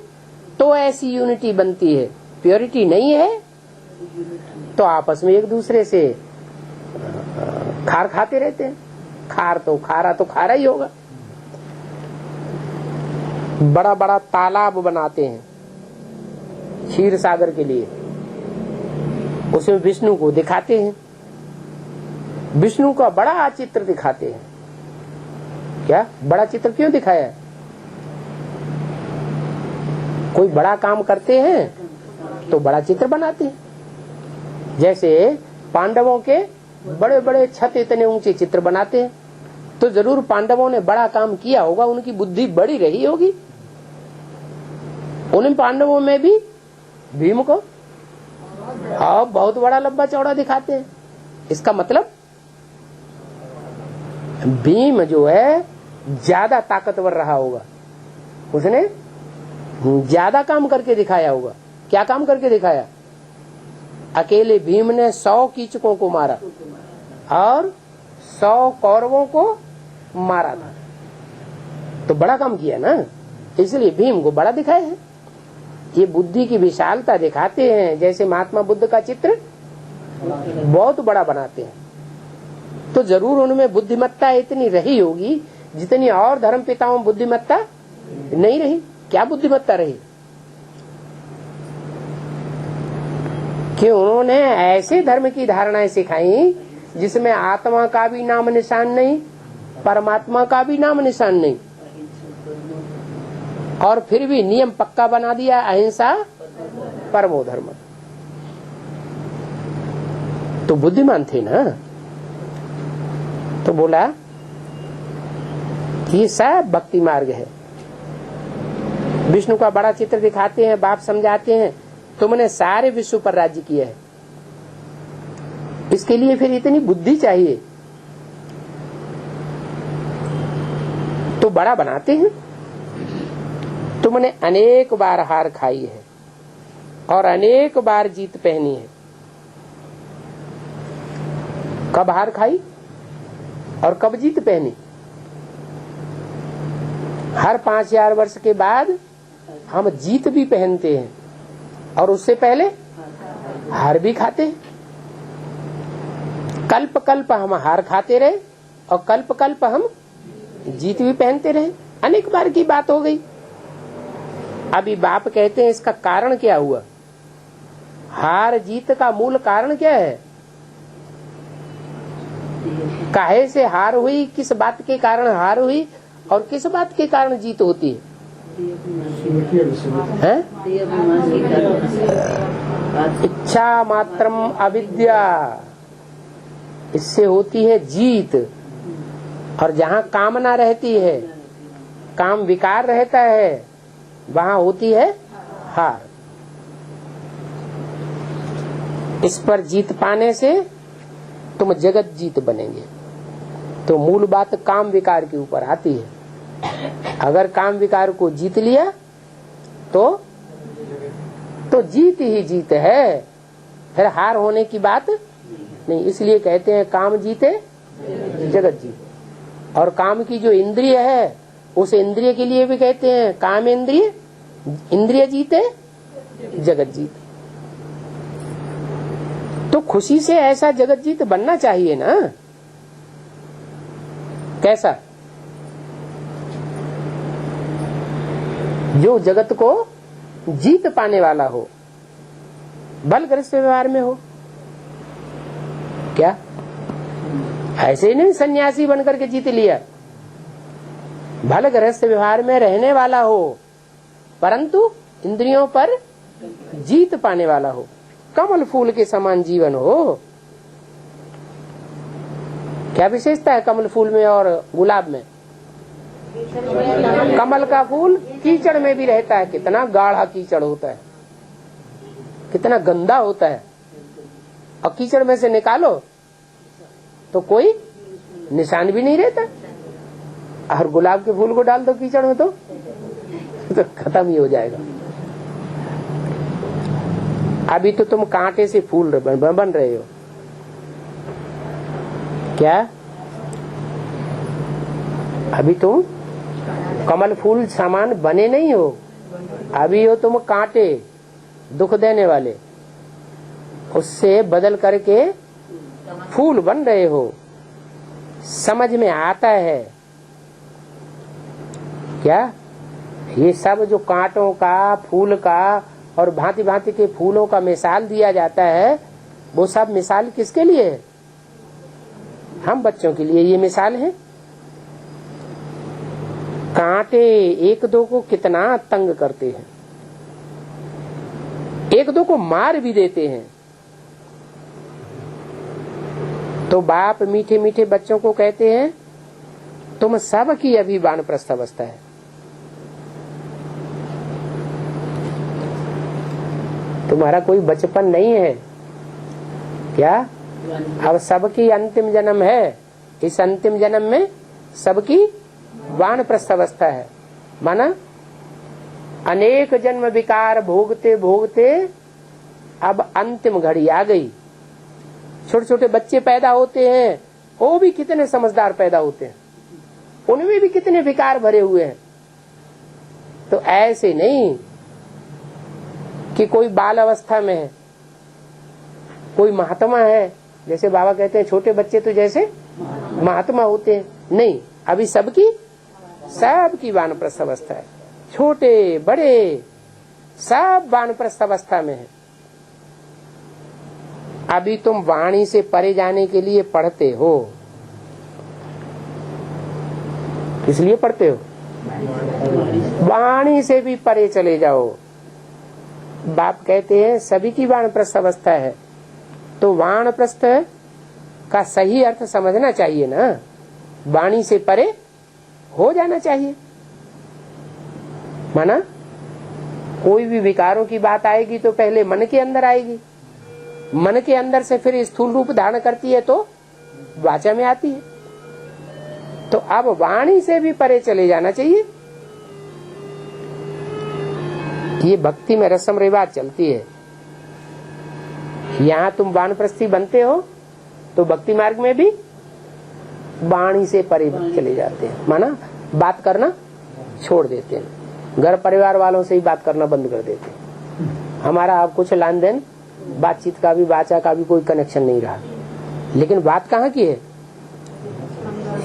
[SPEAKER 1] तो ऐसी यूनिटी बनती है, प्योरिटी नहीं है तो आपस में एक दूसरे से खार खाते रहते हैं। खार तो खारा ही होगा। बड़ा बड़ा तालाब बनाते हैं क्षीर सागर के लिए, उसमें विष्णु को दिखाते हैं, विष्णु का बड़ा चित्र दिखाते हैं। क्या बड़ा चित्र क्यों दिखाया है? कोई बड़ा काम करते हैं तो बड़ा चित्र बनाते हैं। जैसे पांडवों के बड़े बड़े छत इतने ऊंचे चित्र बनाते हैं, तो जरूर पांडवों ने बड़ा काम किया होगा, उनकी बुद्धि बड़ी रही होगी। उन पांडवों में भी भीम को बहुत बड़ा लंबा चौड़ा दिखाते हैं। इसका मतलब भीम जो है ज्यादा ताकतवर रहा होगा, उसने ज्यादा काम करके दिखाया होगा। क्या काम करके दिखाया? अकेले भीम ने 100 कीचकों को मारा और 100 कौरवों को मारा था, तो बड़ा काम किया ना, इसलिए भीम को बड़ा दिखाया है। ये बुद्धि की विशालता दिखाते हैं। जैसे महात्मा बुद्ध का चित्र बहुत बड़ा बनाते हैं, तो जरूर उनमें बुद्धिमत्ता इतनी रही होगी जितनी और धर्म पिताओं में बुद्धिमत्ता नहीं रही। क्या बुद्धिमत्ता रही? कि उन्होंने ऐसे धर्म की धारणाएं सिखाई जिसमें आत्मा का भी नाम निशान नहीं, परमात्मा का भी नाम निशान नहीं, और फिर भी नियम पक्का बना दिया, अहिंसा परमो धर्म। तो बुद्धिमान थे ना। तो बोला ये सब भक्ति मार्ग है। विष्णु का बड़ा चित्र दिखाते हैं, बाप समझाते हैं तुमने सारे विश्व पर राज्य किया है, इसके लिए फिर इतनी बुद्धि चाहिए। तो बड़ा बनाते हैं। तुमने अनेक बार हार खाई है और अनेक बार जीत पहनी है। कब हार खाई और कब जीत पहनी? हर 5000 वर्ष के बाद हम जीत भी पहनते हैं और उससे पहले हार भी खाते हैं। कल्प कल्प हम हार खाते रहे और कल्प कल्प हम जीत भी पहनते रहे। अनेक बार की बात हो गई। अभी बाप कहते हैं इसका कारण क्या हुआ, हार जीत का मूल कारण क्या है, काहे से हार हुई, किस बात के कारण हार हुई और किस बात के कारण जीत होती है? इच्छा मात्रम अविद्या, इससे होती है जीत। और जहाँ कामना रहती है, काम विकार रहता है, वहाँ होती है हार। इस पर जीत पाने से तुम जगत जीत बनेंगे। तो मूल बात काम विकार के ऊपर आती है। अगर काम विकार को जीत लिया तो जीत ही जीत है, फिर हार होने की बात नहीं। इसलिए कहते हैं काम जीते जगत जीते। और काम की जो इंद्रिय है उस इंद्रिय के लिए भी कहते हैं काम इंद्रिय, इंद्रिय जीते जगत जीते। तो खुशी से ऐसा जगत जीत बनना चाहिए ना। कैसा? जो जगत को जीत पाने वाला हो, बल ग्रस्त व्यवहार में हो। क्या ऐसे ही नहीं सन्यासी बनकर के जीत लिया, भल गृहस्थ व्यवहार में रहने वाला हो परंतु इंद्रियों पर जीत पाने वाला हो, कमल फूल के समान जीवन हो। क्या विशेषता है कमल फूल में और गुलाब में? कमल का फूल कीचड़ में भी रहता है, कितना गाढ़ा कीचड़ होता है, कितना गंदा होता है, और कीचड़ में से निकालो तो कोई निशान भी नहीं रहता। और गुलाब के फूल को डाल दो कीचड़ में तो खत्म ही हो जाएगा। अभी तो तुम कांटे से फूल बन रहे हो। क्या? अभी तुम कमल फूल समान बने नहीं हो, अभी हो तुम कांटे, दुख देने वाले। उससे बदल करके फूल बन रहे हो। समझ में आता है क्या? ये सब जो कांटों का, फूल का और भांति भांति के फूलों का मिसाल दिया जाता है, वो सब मिसाल किसके लिए है? हम बच्चों के लिए ये मिसाल है। कांटे एक दो को कितना तंग करते हैं, एक दो को मार भी देते हैं। तो बाप मीठे मीठे बच्चों को कहते हैं तुम सब की अभी वानप्रस्थ अवस्था है। तुम्हारा कोई बचपन नहीं है क्या? अब सबकी अंतिम जन्म है। इस अंतिम जन्म में सबकी वानप्रस्थ अवस्था है। माना अनेक जन्म विकार भोगते भोगते अब अंतिम घड़ी आ गई। छोटे छोटे बच्चे पैदा होते हैं, वो भी कितने समझदार पैदा होते हैं, उनमें भी कितने विकार भरे हुए हैं। तो ऐसे नहीं कि कोई बाल अवस्था में है, कोई महात्मा है। जैसे बाबा कहते हैं छोटे बच्चे तो जैसे महात्मा होते हैं, नहीं, अभी सबकी वानप्रस्थ अवस्था है। छोटे बड़े सब वानप्रस्थ अवस्था में है। अभी तुम वाणी से परे जाने के लिए पढ़ते हो। किस लिए पढ़ते हो? वाणी से भी परे चले जाओ। बाप कहते हैं सभी की वानप्रस्थ अवस्था है, तो वानप्रस्थ का सही अर्थ समझना चाहिए ना। वाणी से परे हो जाना चाहिए। माना कोई भी विकारों की बात आएगी तो पहले मन के अंदर आएगी, मन के अंदर से फिर स्थूल रूप धारण करती है तो वाचा में आती है। तो अब वाणी से भी परे चले जाना चाहिए। ये भक्ति में रस्म रिवाज चलती है। यहाँ तुम वानप्रस्थी बनते हो तो भक्ति मार्ग में भी वाणी से परे चले जाते हैं। माना बात करना छोड़ देते हैं, घर परिवार वालों से ही बात करना बंद कर देते हैं। हमारा अब कुछ लेन देन बातचीत का भी, वाचा का भी कोई कनेक्शन नहीं रहा। लेकिन बात कहाँ की है?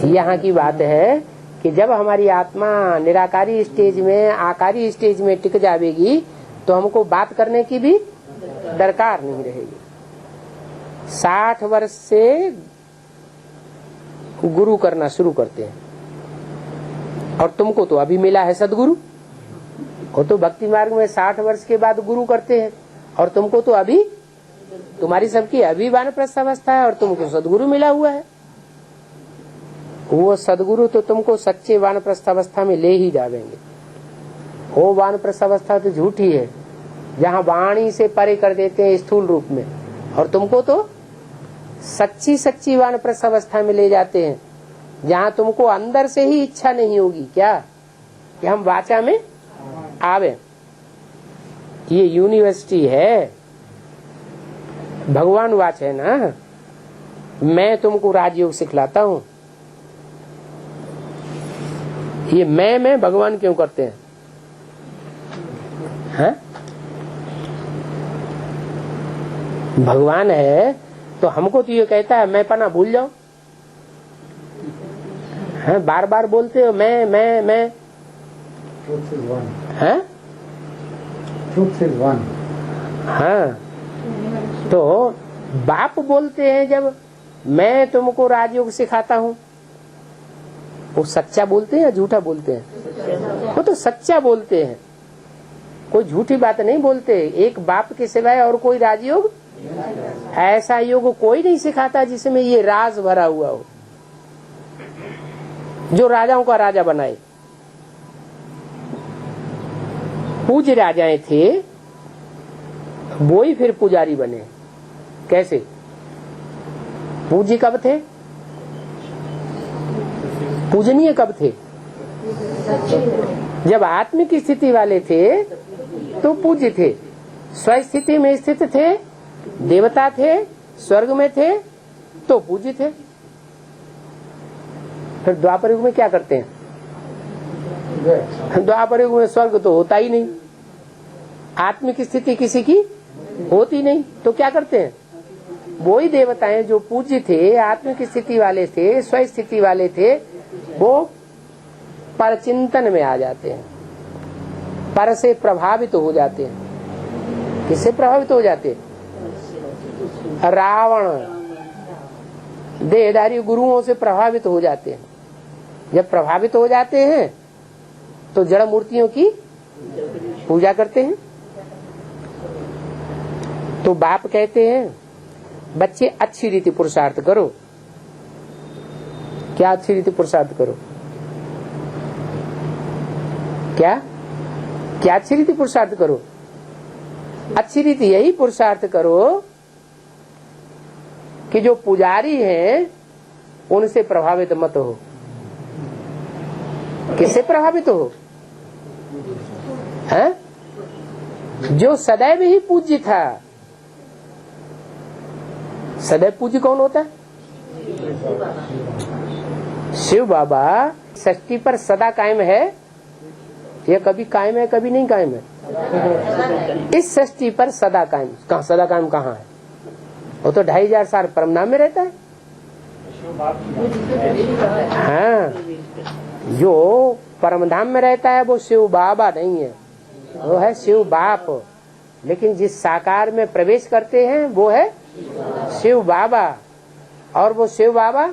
[SPEAKER 1] यहाँ की बात है कि जब हमारी आत्मा निराकारी स्टेज में, आकारी स्टेज में टिक जाएगी तो हमको बात करने की भी दरकार नहीं रहेगी। 60 वर्ष से गुरु करना शुरू करते हैं, और तुमको तो अभी मिला है सदगुरु। वो तो भक्ति मार्ग में 60 वर्ष के बाद गुरु करते हैं, और तुमको तो अभी, तुम्हारी सबकी अभी वानप्रस्थ अवस्था है और तुमको सदगुरु मिला हुआ है। वो सदगुरु तो तुमको सच्चे वानप्रस्थ अवस्था में ले ही जावेंगे। वो वानप्रस्थ अवस्था तो झूठी है जहाँ वाणी से परे कर देते हैं स्थूल रूप में, और तुमको तो सच्ची सच्ची वानप्रस्थ अवस्था में ले जाते हैं जहाँ तुमको अंदर से ही इच्छा नहीं होगी क्या कि हम वाचा में आवे। ये यूनिवर्सिटी है, भगवान वाच है ना। मैं तुमको राजयोग सिखलाता हूँ। ये मैं भगवान क्यों करते हैं? हाँ? भगवान है तो हमको तो ये कहता है मैं पना भूल जाओ। हाँ, बार बार बोलते हो मैं। हाँ? हाँ, तो बाप बोलते हैं जब मैं तुमको राजयोग सिखाता हूँ, वो सच्चा बोलते हैं या झूठा बोलते हैं? वो तो सच्चा बोलते हैं, कोई झूठी बात नहीं बोलते। एक बाप के सिवाय और कोई राजयोग, ऐसा योग कोई नहीं सिखाता जिसमें ये राज भरा हुआ हो, जो राजाओं का राजा बनाए। पूज्य राजाएं थे, वो ही फिर पुजारी बने। कैसे? पूज्य कब थे? पूजनीय कब थे? जब आत्मिक स्थिति वाले थे तो पूज्य थे, स्वस्थिति में स्थित थे, देवता थे, स्वर्ग में थे तो पूज्य थे। फिर द्वापर युग में क्या करते हैं? द्वापर युग में स्वर्ग तो होता ही नहीं, आत्मिक स्थिति किसी की होती नहीं, तो क्या करते हैं? वो ही देवताएं जो पूज्य थे, आत्मिक स्थिति वाले थे, स्वस्थिति वाले थे, वो परचिंतन में आ जाते हैं, पर से प्रभावित हो जाते हैं। किससे प्रभावित हो जाते हैं? रावण देहधारी गुरुओं से प्रभावित हो जाते हैं। जब प्रभावित हो जाते हैं तो जड़ मूर्तियों की पूजा करते हैं। तो बाप कहते हैं बच्चे अच्छी रीति पुरुषार्थ करो। क्या अच्छी रीति पुरुषार्थ करो? क्या क्या अच्छी रीति पुरुषार्थ करो? अच्छी रीति यही पुरुषार्थ करो कि जो पुजारी हैं उनसे प्रभावित मत हो। किससे प्रभावित हो? हैं? जो सदैव ही पूज्य था। सदैव पूज्य कौन होता है? शिव बाबा षष्ठी पर सदा कायम है, ये कभी कायम है कभी नहीं कायम है। इस षष्ठी पर सदा कायम, कहाँ सदा कायम कहाँ है? वो तो 2500 साल परमधाम में रहता है। हाँ, जो परमधाम में रहता है वो शिव बाबा नहीं है, वो है शिव बाप। लेकिन जिस साकार में प्रवेश करते हैं वो है शिव बाबा, और वो शिव बाबा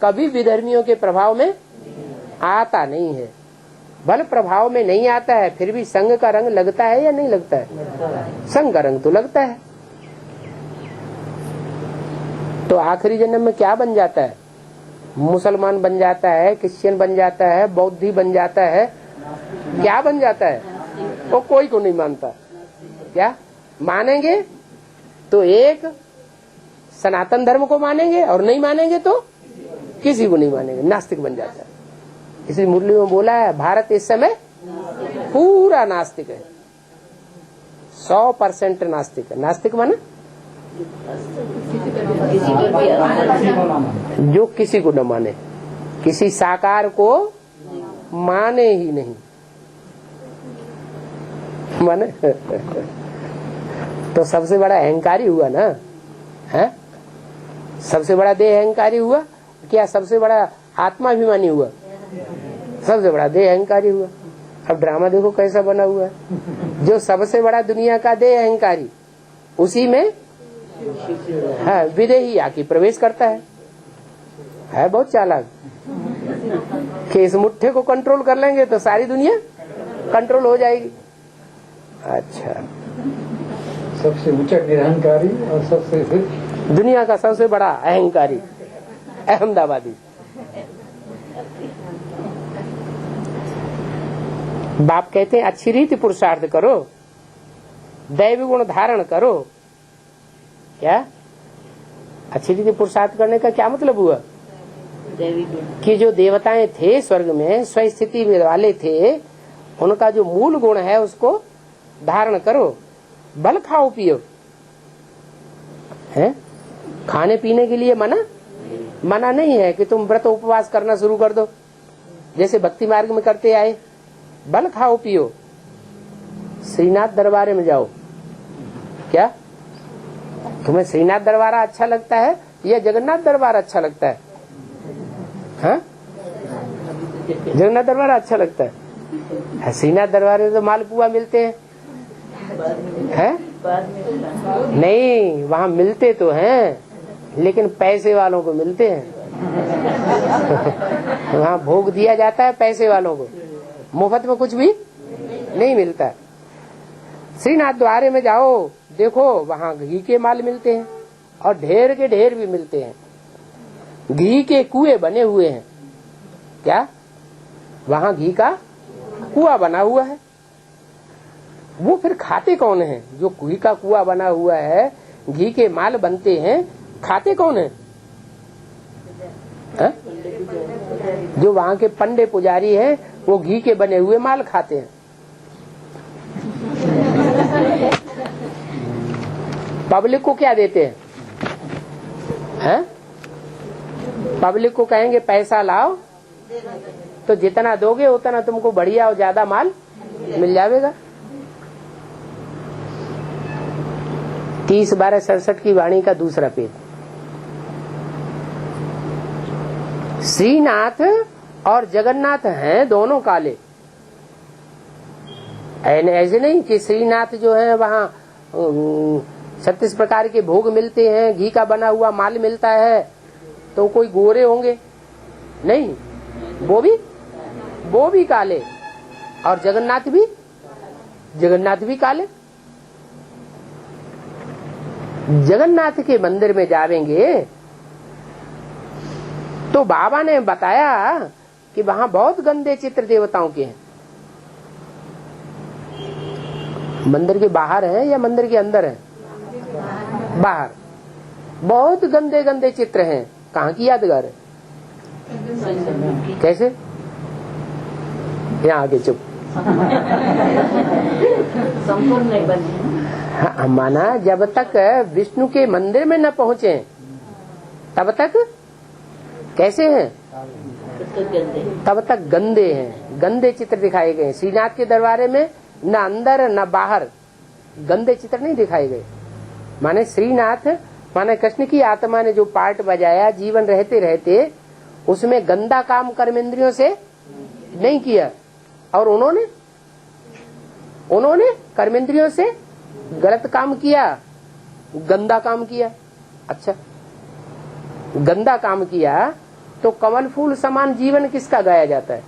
[SPEAKER 1] कभी विधर्मियों के प्रभाव में आता नहीं है। बल प्रभाव में नहीं आता है, फिर भी संग का रंग लगता है या नहीं लगता है? संग का रंग तो लगता है। तो आखिरी जन्म में क्या बन जाता है? मुसलमान बन जाता है, क्रिश्चियन बन जाता है, बौद्धी बन जाता है, क्या बन जाता है? वो कोई को नहीं मानता। क्या मानेंगे तो एक सनातन धर्म को मानेंगे, और नहीं मानेंगे तो किसी को नहीं मानेंगे, नास्तिक बन जाता है। इसलिए मुरली में बोला है, भारत इस समय पूरा नास्तिक है, 100% नास्तिक है। नास्तिक माने जो किसी को न माने, किसी साकार को माने ही नहीं माने। तो सबसे बड़ा अहंकारी हुआ ना, है? सबसे बड़ा देह अहंकारी हुआ क्या? सबसे बड़ा आत्माभिमानी हुआ? सबसे बड़ा देह अहंकारी हुआ। अब ड्रामा देखो कैसा बना हुआ है। जो सबसे बड़ा दुनिया का देह अहंकारी, उसी में हाँ विदेही आके प्रवेश करता है बहुत चालाक। कि इस मुट्ठे को कंट्रोल कर लेंगे तो सारी दुनिया कंट्रोल हो जाएगी। अच्छा,
[SPEAKER 3] सबसे ऊंचा निरहंकारी और सबसे
[SPEAKER 1] दुनिया का सबसे बड़ा अहंकारी अहमदाबादी। बाप कहते हैं अच्छी रीति पुरुषार्थ करो, दैवी गुण धारण करो। क्या अच्छी रीति पुरुषार्थ करने का क्या मतलब हुआ? कि जो देवताएं थे स्वर्ग में, स्वस्थिति वाले थे, उनका जो मूल गुण है उसको धारण करो। बल खाओ पियो, है? खाने पीने के लिए मना नहीं है कि तुम व्रत उपवास करना शुरू कर दो, जैसे भक्ति मार्ग में करते आए। बल खाओ पियो, श्रीनाथ दरबार में जाओ। क्या तुम्हें श्रीनाथ दरबार अच्छा लगता है या जगन्नाथ दरबार अच्छा लगता है? हाँ? जगन्नाथ दरबार अच्छा लगता है। श्रीनाथ दरबार में तो मालपुआ मिलते हैं? नहीं, वहाँ मिलते तो हैं लेकिन पैसे वालों को मिलते हैं। वहाँ भोग दिया जाता है पैसे वालों को, मुफ्त में कुछ भी नहीं मिलता। श्रीनाथ द्वारे में जाओ, देखो वहाँ घी के माल मिलते हैं और ढेर के ढेर भी मिलते हैं। घी के कुएं बने हुए हैं। क्या वहाँ घी का कुआं बना हुआ है? वो फिर खाते कौन है? जो घी का कुआं बना हुआ है, घी के माल बनते हैं, खाते कौन है? जो वहाँ के पंडे पुजारी हैं, वो घी के बने हुए माल खाते हैं। पब्लिक को क्या देते हैं? पब्लिक को कहेंगे पैसा लाओ, तो जितना दोगे उतना तुमको बढ़िया और ज्यादा माल मिल जाएगा। 30/12/67 की वाणी का दूसरा पेज। श्रीनाथ और जगन्नाथ हैं दोनों काले। ऐसे नहीं कि श्रीनाथ जो है वहाँ 36 प्रकार के भोग मिलते हैं, घी का बना हुआ माल मिलता है, तो कोई गोरे होंगे? नहीं, वो भी काले। और जगन्नाथ भी काले। जगन्नाथ के मंदिर में जावेंगे तो बाबा ने बताया कि वहाँ बहुत गंदे चित्र देवताओं के हैं। मंदिर के बाहर हैं या मंदिर के अंदर हैं? बाहर बहुत गंदे गंदे चित्र हैं। कहाँ की यादगार है? कैसे? यहाँ आगे चुप।
[SPEAKER 4] संपूर्ण नहीं बने।
[SPEAKER 1] हाँ, माना जब तक विष्णु के मंदिर में न पहुँचे तब तक कैसे हैं? तब तक गंदे हैं। गंदे चित्र दिखाए गए। श्रीनाथ के दरबारे में न अंदर न बाहर गंदे चित्र नहीं दिखाए गए। माने श्रीनाथ, माने कृष्ण की आत्मा ने जो पार्ट बजाया जीवन रहते रहते, उसमें गंदा काम कर्मेंद्रियों से नहीं किया, और उन्होंने कर्मेंद्रियों से गलत काम किया, गंदा काम किया। अच्छा, गंदा काम किया तो कमल फूल समान जीवन किसका गाया जाता है?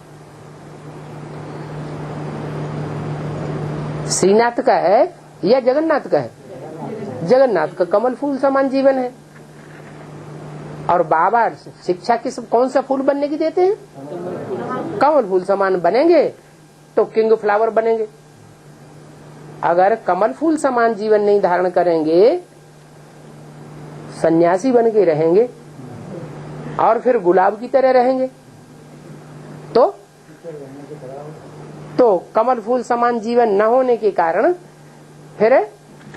[SPEAKER 1] श्रीनाथ का है या जगन्नाथ का है? जगन्नाथ का कमल फूल समान जीवन है। और बाबा शिक्षा किस कौन सा फूल बनने की देते हैं? कमल फूल समान बनेंगे तो किंग फ्लावर बनेंगे। अगर कमल फूल समान जीवन नहीं धारण करेंगे, सन्यासी बन के रहेंगे और फिर गुलाब की तरह रहेंगे तो कमल फूल समान जीवन न होने के कारण फिर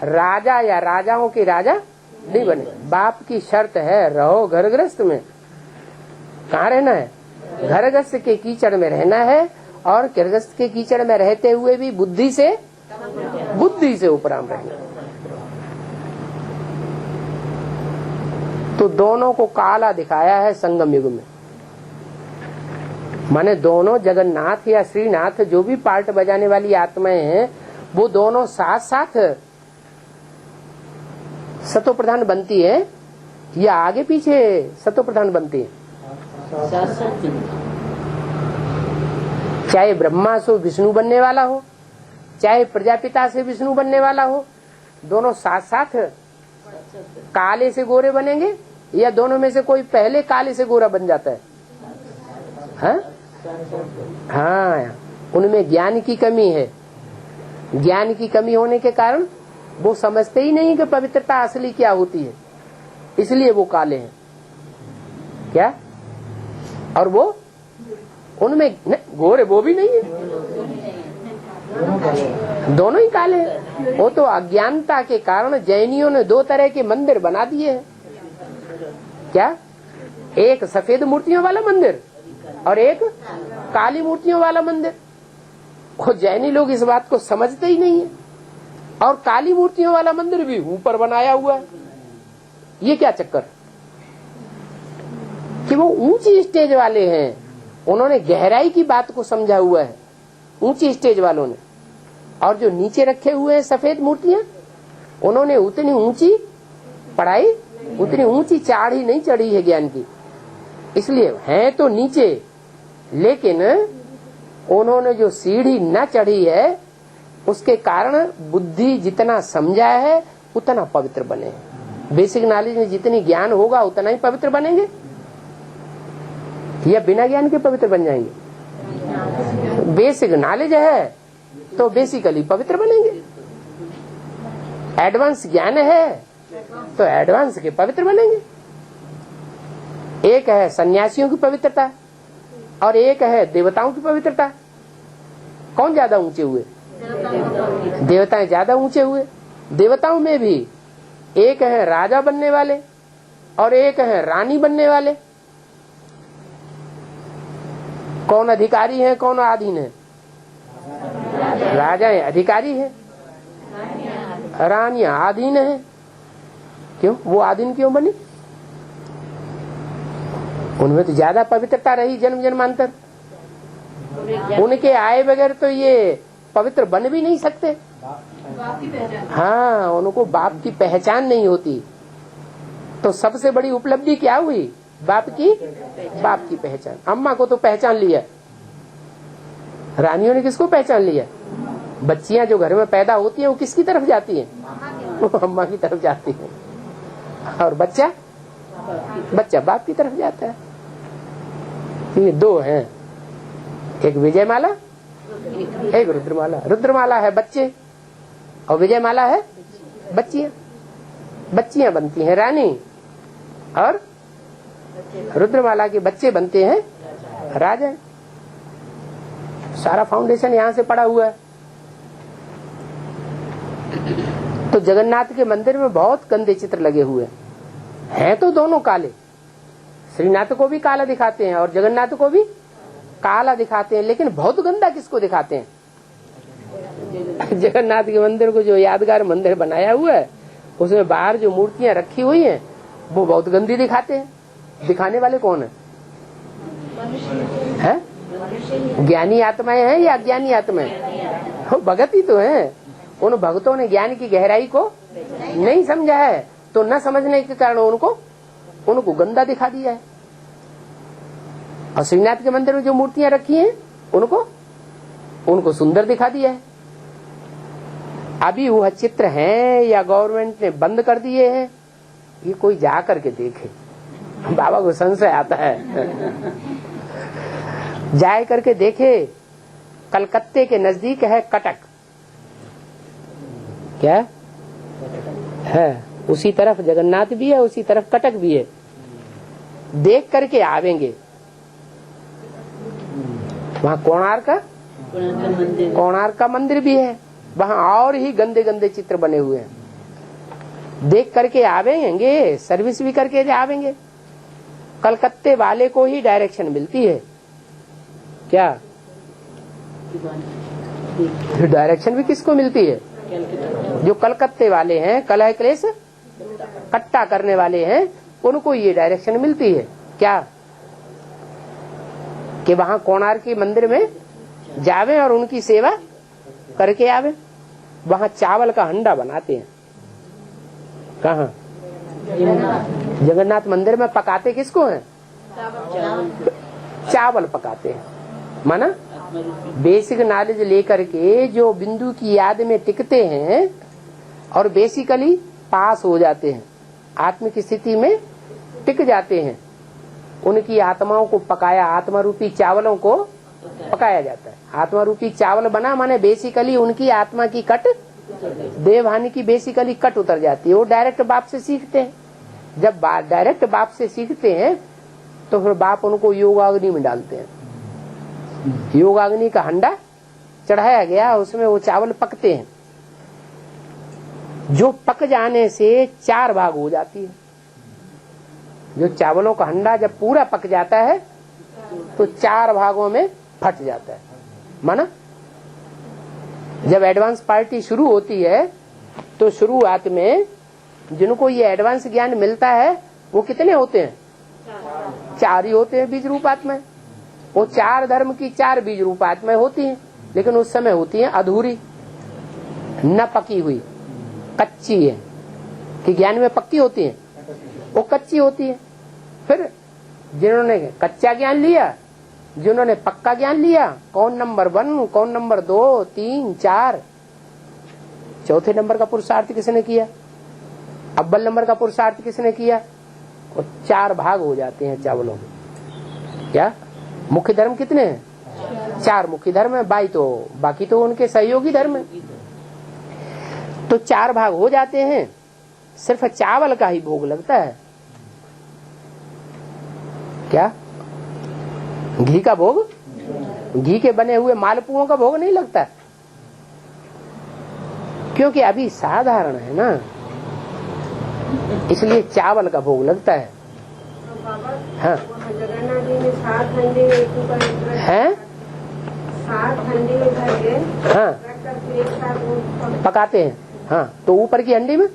[SPEAKER 1] राजा या राजाओं के राजा नहीं बने। बाप की शर्त है, रहो घर गृहस्थ में। कहाँ रहना है? घर गृहस्थ के कीचड़ में रहना है, और गृहस्थ के कीचड़ में रहते हुए भी बुद्धि से उपराम रहना। तो दोनों को काला दिखाया है संगम युग में। माने दोनों जगन्नाथ या श्रीनाथ जो भी पार्ट बजाने वाली आत्माएं हैं, वो दोनों साथ साथ सतो प्रधान बनती है या आगे पीछे सतो प्रधान बनती है? चाहे ब्रह्मा से विष्णु बनने वाला हो, चाहे प्रजापिता से विष्णु बनने वाला हो, दोनों साथ साथ काले से गोरे बनेंगे या दोनों में से कोई पहले काले से गोरा बन जाता है? हाँ, उनमें ज्ञान की कमी है। ज्ञान की कमी होने के कारण वो समझते ही नहीं कि पवित्रता असली क्या होती है, इसलिए वो काले हैं। क्या? और वो उनमें गोरे वो भी नहीं है, दोनों ही काले हैं। वो तो अज्ञानता के कारण जैनियों ने दो तरह के मंदिर बना दिए हैं। क्या? एक सफेद मूर्तियों वाला मंदिर और एक काली मूर्तियों वाला मंदिर। वो जैनी लोग इस बात को समझते ही नहीं है। और काली मूर्तियों वाला मंदिर भी ऊपर बनाया हुआ है। ये क्या चक्कर कि वो ऊंची स्टेज वाले हैं, उन्होंने गहराई की बात को समझा हुआ है ऊंची स्टेज वालों ने। और जो नीचे रखे हुए हैं सफेद मूर्तियां, उन्होंने उतनी ऊंची पढ़ाई, उतनी ऊंची चाढ़ी नहीं चढ़ी है ज्ञान की, इसलिए हैं तो नीचे, लेकिन उन्होंने जो सीढ़ी न चढ़ी है उसके कारण बुद्धि जितना समझा है उतना पवित्र बने। बेसिक नॉलेज में जितनी ज्ञान होगा उतना ही पवित्र बनेंगे, या बिना ज्ञान के पवित्र बन जाएंगे? बेसिक नॉलेज है तो बेसिकली पवित्र बनेंगे। एडवांस ज्ञान है तो एडवांस के पवित्र बनेंगे। एक है सन्यासियों की पवित्रता और एक है देवताओं की पवित्रता। कौन ज्यादा ऊंचे हुए? देवताएं ज्यादा ऊंचे हुए। देवताओं में भी एक है राजा बनने वाले और एक है रानी बनने वाले। कौन अधिकारी है, कौन आधीन है? राजा अधिकारी है, रानियां आधीन है। क्यों? वो आधीन क्यों बनी? उनमें तो ज्यादा पवित्रता रही जन्म जन्मांतर। उनके आए बगैर तो ये पवित्र बन भी नहीं सकते। हाँ, उनको बाप की पहचान नहीं होती। तो सबसे बड़ी उपलब्धि क्या हुई? बाप की पहचान। अम्मा को तो पहचान लिया, रानियों ने किसको पहचान लिया? बच्चियां जो घर में पैदा होती हैं वो किसकी तरफ जाती हैं? वो अम्मा की तरफ जाती हैं। और बच्चा बाप की तरफ जाता है। ये दो हैं, एक विजयमाला, एक रुद्रमाला। रुद्रमाला है बच्चे और विजयमाला है बच्चियां। बच्चियां बनती हैं रानी और रुद्रमाला के बच्चे बनते हैं राजा। सारा फाउंडेशन यहाँ से पड़ा हुआ है। तो जगन्नाथ के मंदिर में बहुत गंदे चित्र लगे हुए हैं तो दोनों काले। श्रीनाथ को भी काला दिखाते हैं और जगन्नाथ को भी काला दिखाते हैं, लेकिन बहुत गंदा किसको दिखाते हैं? जगन्नाथ के मंदिर को जो यादगार मंदिर बनाया हुआ है उसमें बाहर जो मूर्तियां रखी हुई हैं वो बहुत गंदी दिखाते हैं। दिखाने वाले कौन है? ज्ञानी आत्माएं हैं या अज्ञानी आत्माएं? वो भगत ही तो हैं। उन भक्तों ने ज्ञान की गहराई को नहीं समझा है, तो न समझने के कारण उनको गंदा दिखा दिया है। और श्रीनाथ के मंदिर में जो मूर्तियां रखी हैं उनको सुंदर दिखा दिया है। अभी वह चित्र हैं या गवर्नमेंट ने बंद कर दिए हैं, ये कोई जा करके देखे। बाबा को संशय आता है। जाए करके देखे। कलकत्ते के नजदीक है कटक, क्या है, उसी तरफ जगन्नाथ भी है, उसी तरफ कटक भी है। देख करके आवेंगे। वहाँ कोणार्क का मंदिर भी है, वहाँ और ही गंदे गंदे चित्र बने हुए हैं। देख करके आवेंगे, सर्विस भी करके आवेंगे। कलकत्ते वाले को ही डायरेक्शन मिलती है, क्या डायरेक्शन भी किसको मिलती है? जो कलकत्ते वाले हैं, कलह क्लेश इकट्ठा करने वाले हैं, उनको ये डायरेक्शन मिलती है। क्या कि वहाँ कोणार्क के मंदिर में जावे और उनकी सेवा करके आवे। वहाँ चावल का हंडा बनाते हैं। कहाँ? जगन्नाथ मंदिर में पकाते किसको हैं? चावल पकाते हैं। माना बेसिक नॉलेज लेकर के जो बिंदु की याद में टिकते हैं और बेसिकली पास हो जाते हैं, आत्मिक स्थिति में टिक जाते हैं, उनकी आत्माओं को पकाया, आत्मा रूपी चावलों को पकाया जाता है। आत्मा रूपी चावल बना माने बेसिकली उनकी आत्मा की कट, देवहानि की बेसिकली कट उतर जाती है। वो डायरेक्ट बाप से सीखते हैं। जब डायरेक्ट बाप से सीखते हैं तो फिर बाप उनको योगाग्नि में डालते हैं। योगाग्नि का हंडा चढ़ाया गया, उसमें वो चावल पकते हैं। जो पक जाने से 4 भाग हो जाती है। जो चावलों का हंडा जब पूरा पक जाता है तो 4 भागों में फट जाता है। माना जब एडवांस पार्टी शुरू होती है तो शुरुआत में जिनको ये एडवांस ज्ञान मिलता है वो कितने होते हैं? 4 ही होते हैं बीज रूप आत्माएं। वो 4 धर्म की 4 बीज रूप आत्माएं होती हैं, लेकिन उस समय होती हैं अधूरी, न पकी हुई, कच्ची है। कि ज्ञान में पक्की होती है, वो कच्ची होती है। फिर जिन्होंने कच्चा ज्ञान लिया, जिन्होंने पक्का ज्ञान लिया, कौन नंबर 1, कौन नंबर 2, 3, 4, चौथे नंबर का पुरुषार्थ किसने किया, अव्वल नंबर का पुरुषार्थ किसने किया, और 4 भाग हो जाते हैं चावलों में। क्या मुख्य धर्म कितने हैं? 4 मुख्य धर्म है, बाकी तो उनके सहयोगी धर्म है। तो 4 भाग हो जाते हैं, सिर्फ चावल का ही भोग लगता है। क्या घी का भोग? घी के बने हुए मालपुओं का भोग नहीं लगता, क्योंकि अभी साधारण है ना, इसलिए चावल का भोग लगता है। हाँ हैं? हाँ पकाते हैं। हाँ तो ऊपर की हंडी में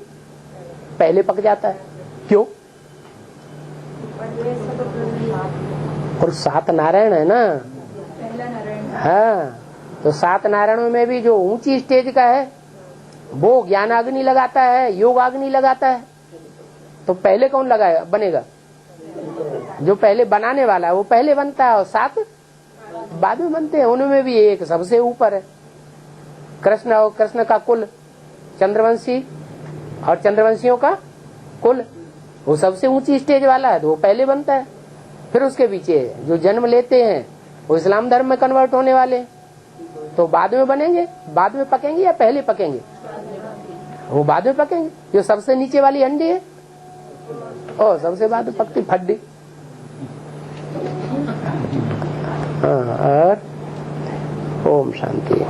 [SPEAKER 1] पहले पक जाता है। क्यों? और 7 नारायण है ना। हाँ तो 7 नारायणों में भी जो ऊंची स्टेज का है वो ज्ञानाग्नि लगाता है, योगाग्नि लगाता है। तो पहले कौन लगाएगा, बनेगा? जो पहले बनाने वाला है वो पहले बनता है और 7 बाद में बनते हैं। उनमें भी एक सबसे ऊपर है कृष्ण, और कृष्ण का कुल चंद्रवंशी, और चंद्रवंशियों का कुल वो सबसे ऊंची स्टेज वाला है, तो वो पहले बनता है। फिर उसके पीछे जो जन्म लेते हैं वो इस्लाम धर्म में कन्वर्ट होने वाले, तो बाद में बनेंगे, बाद में पकेंगे या पहले पकेंगे? वो बाद में पकेंगे। जो सबसे नीचे वाली हंडी है और सबसे बाद में पकती फड्डी। हाँ, और ओम शांति।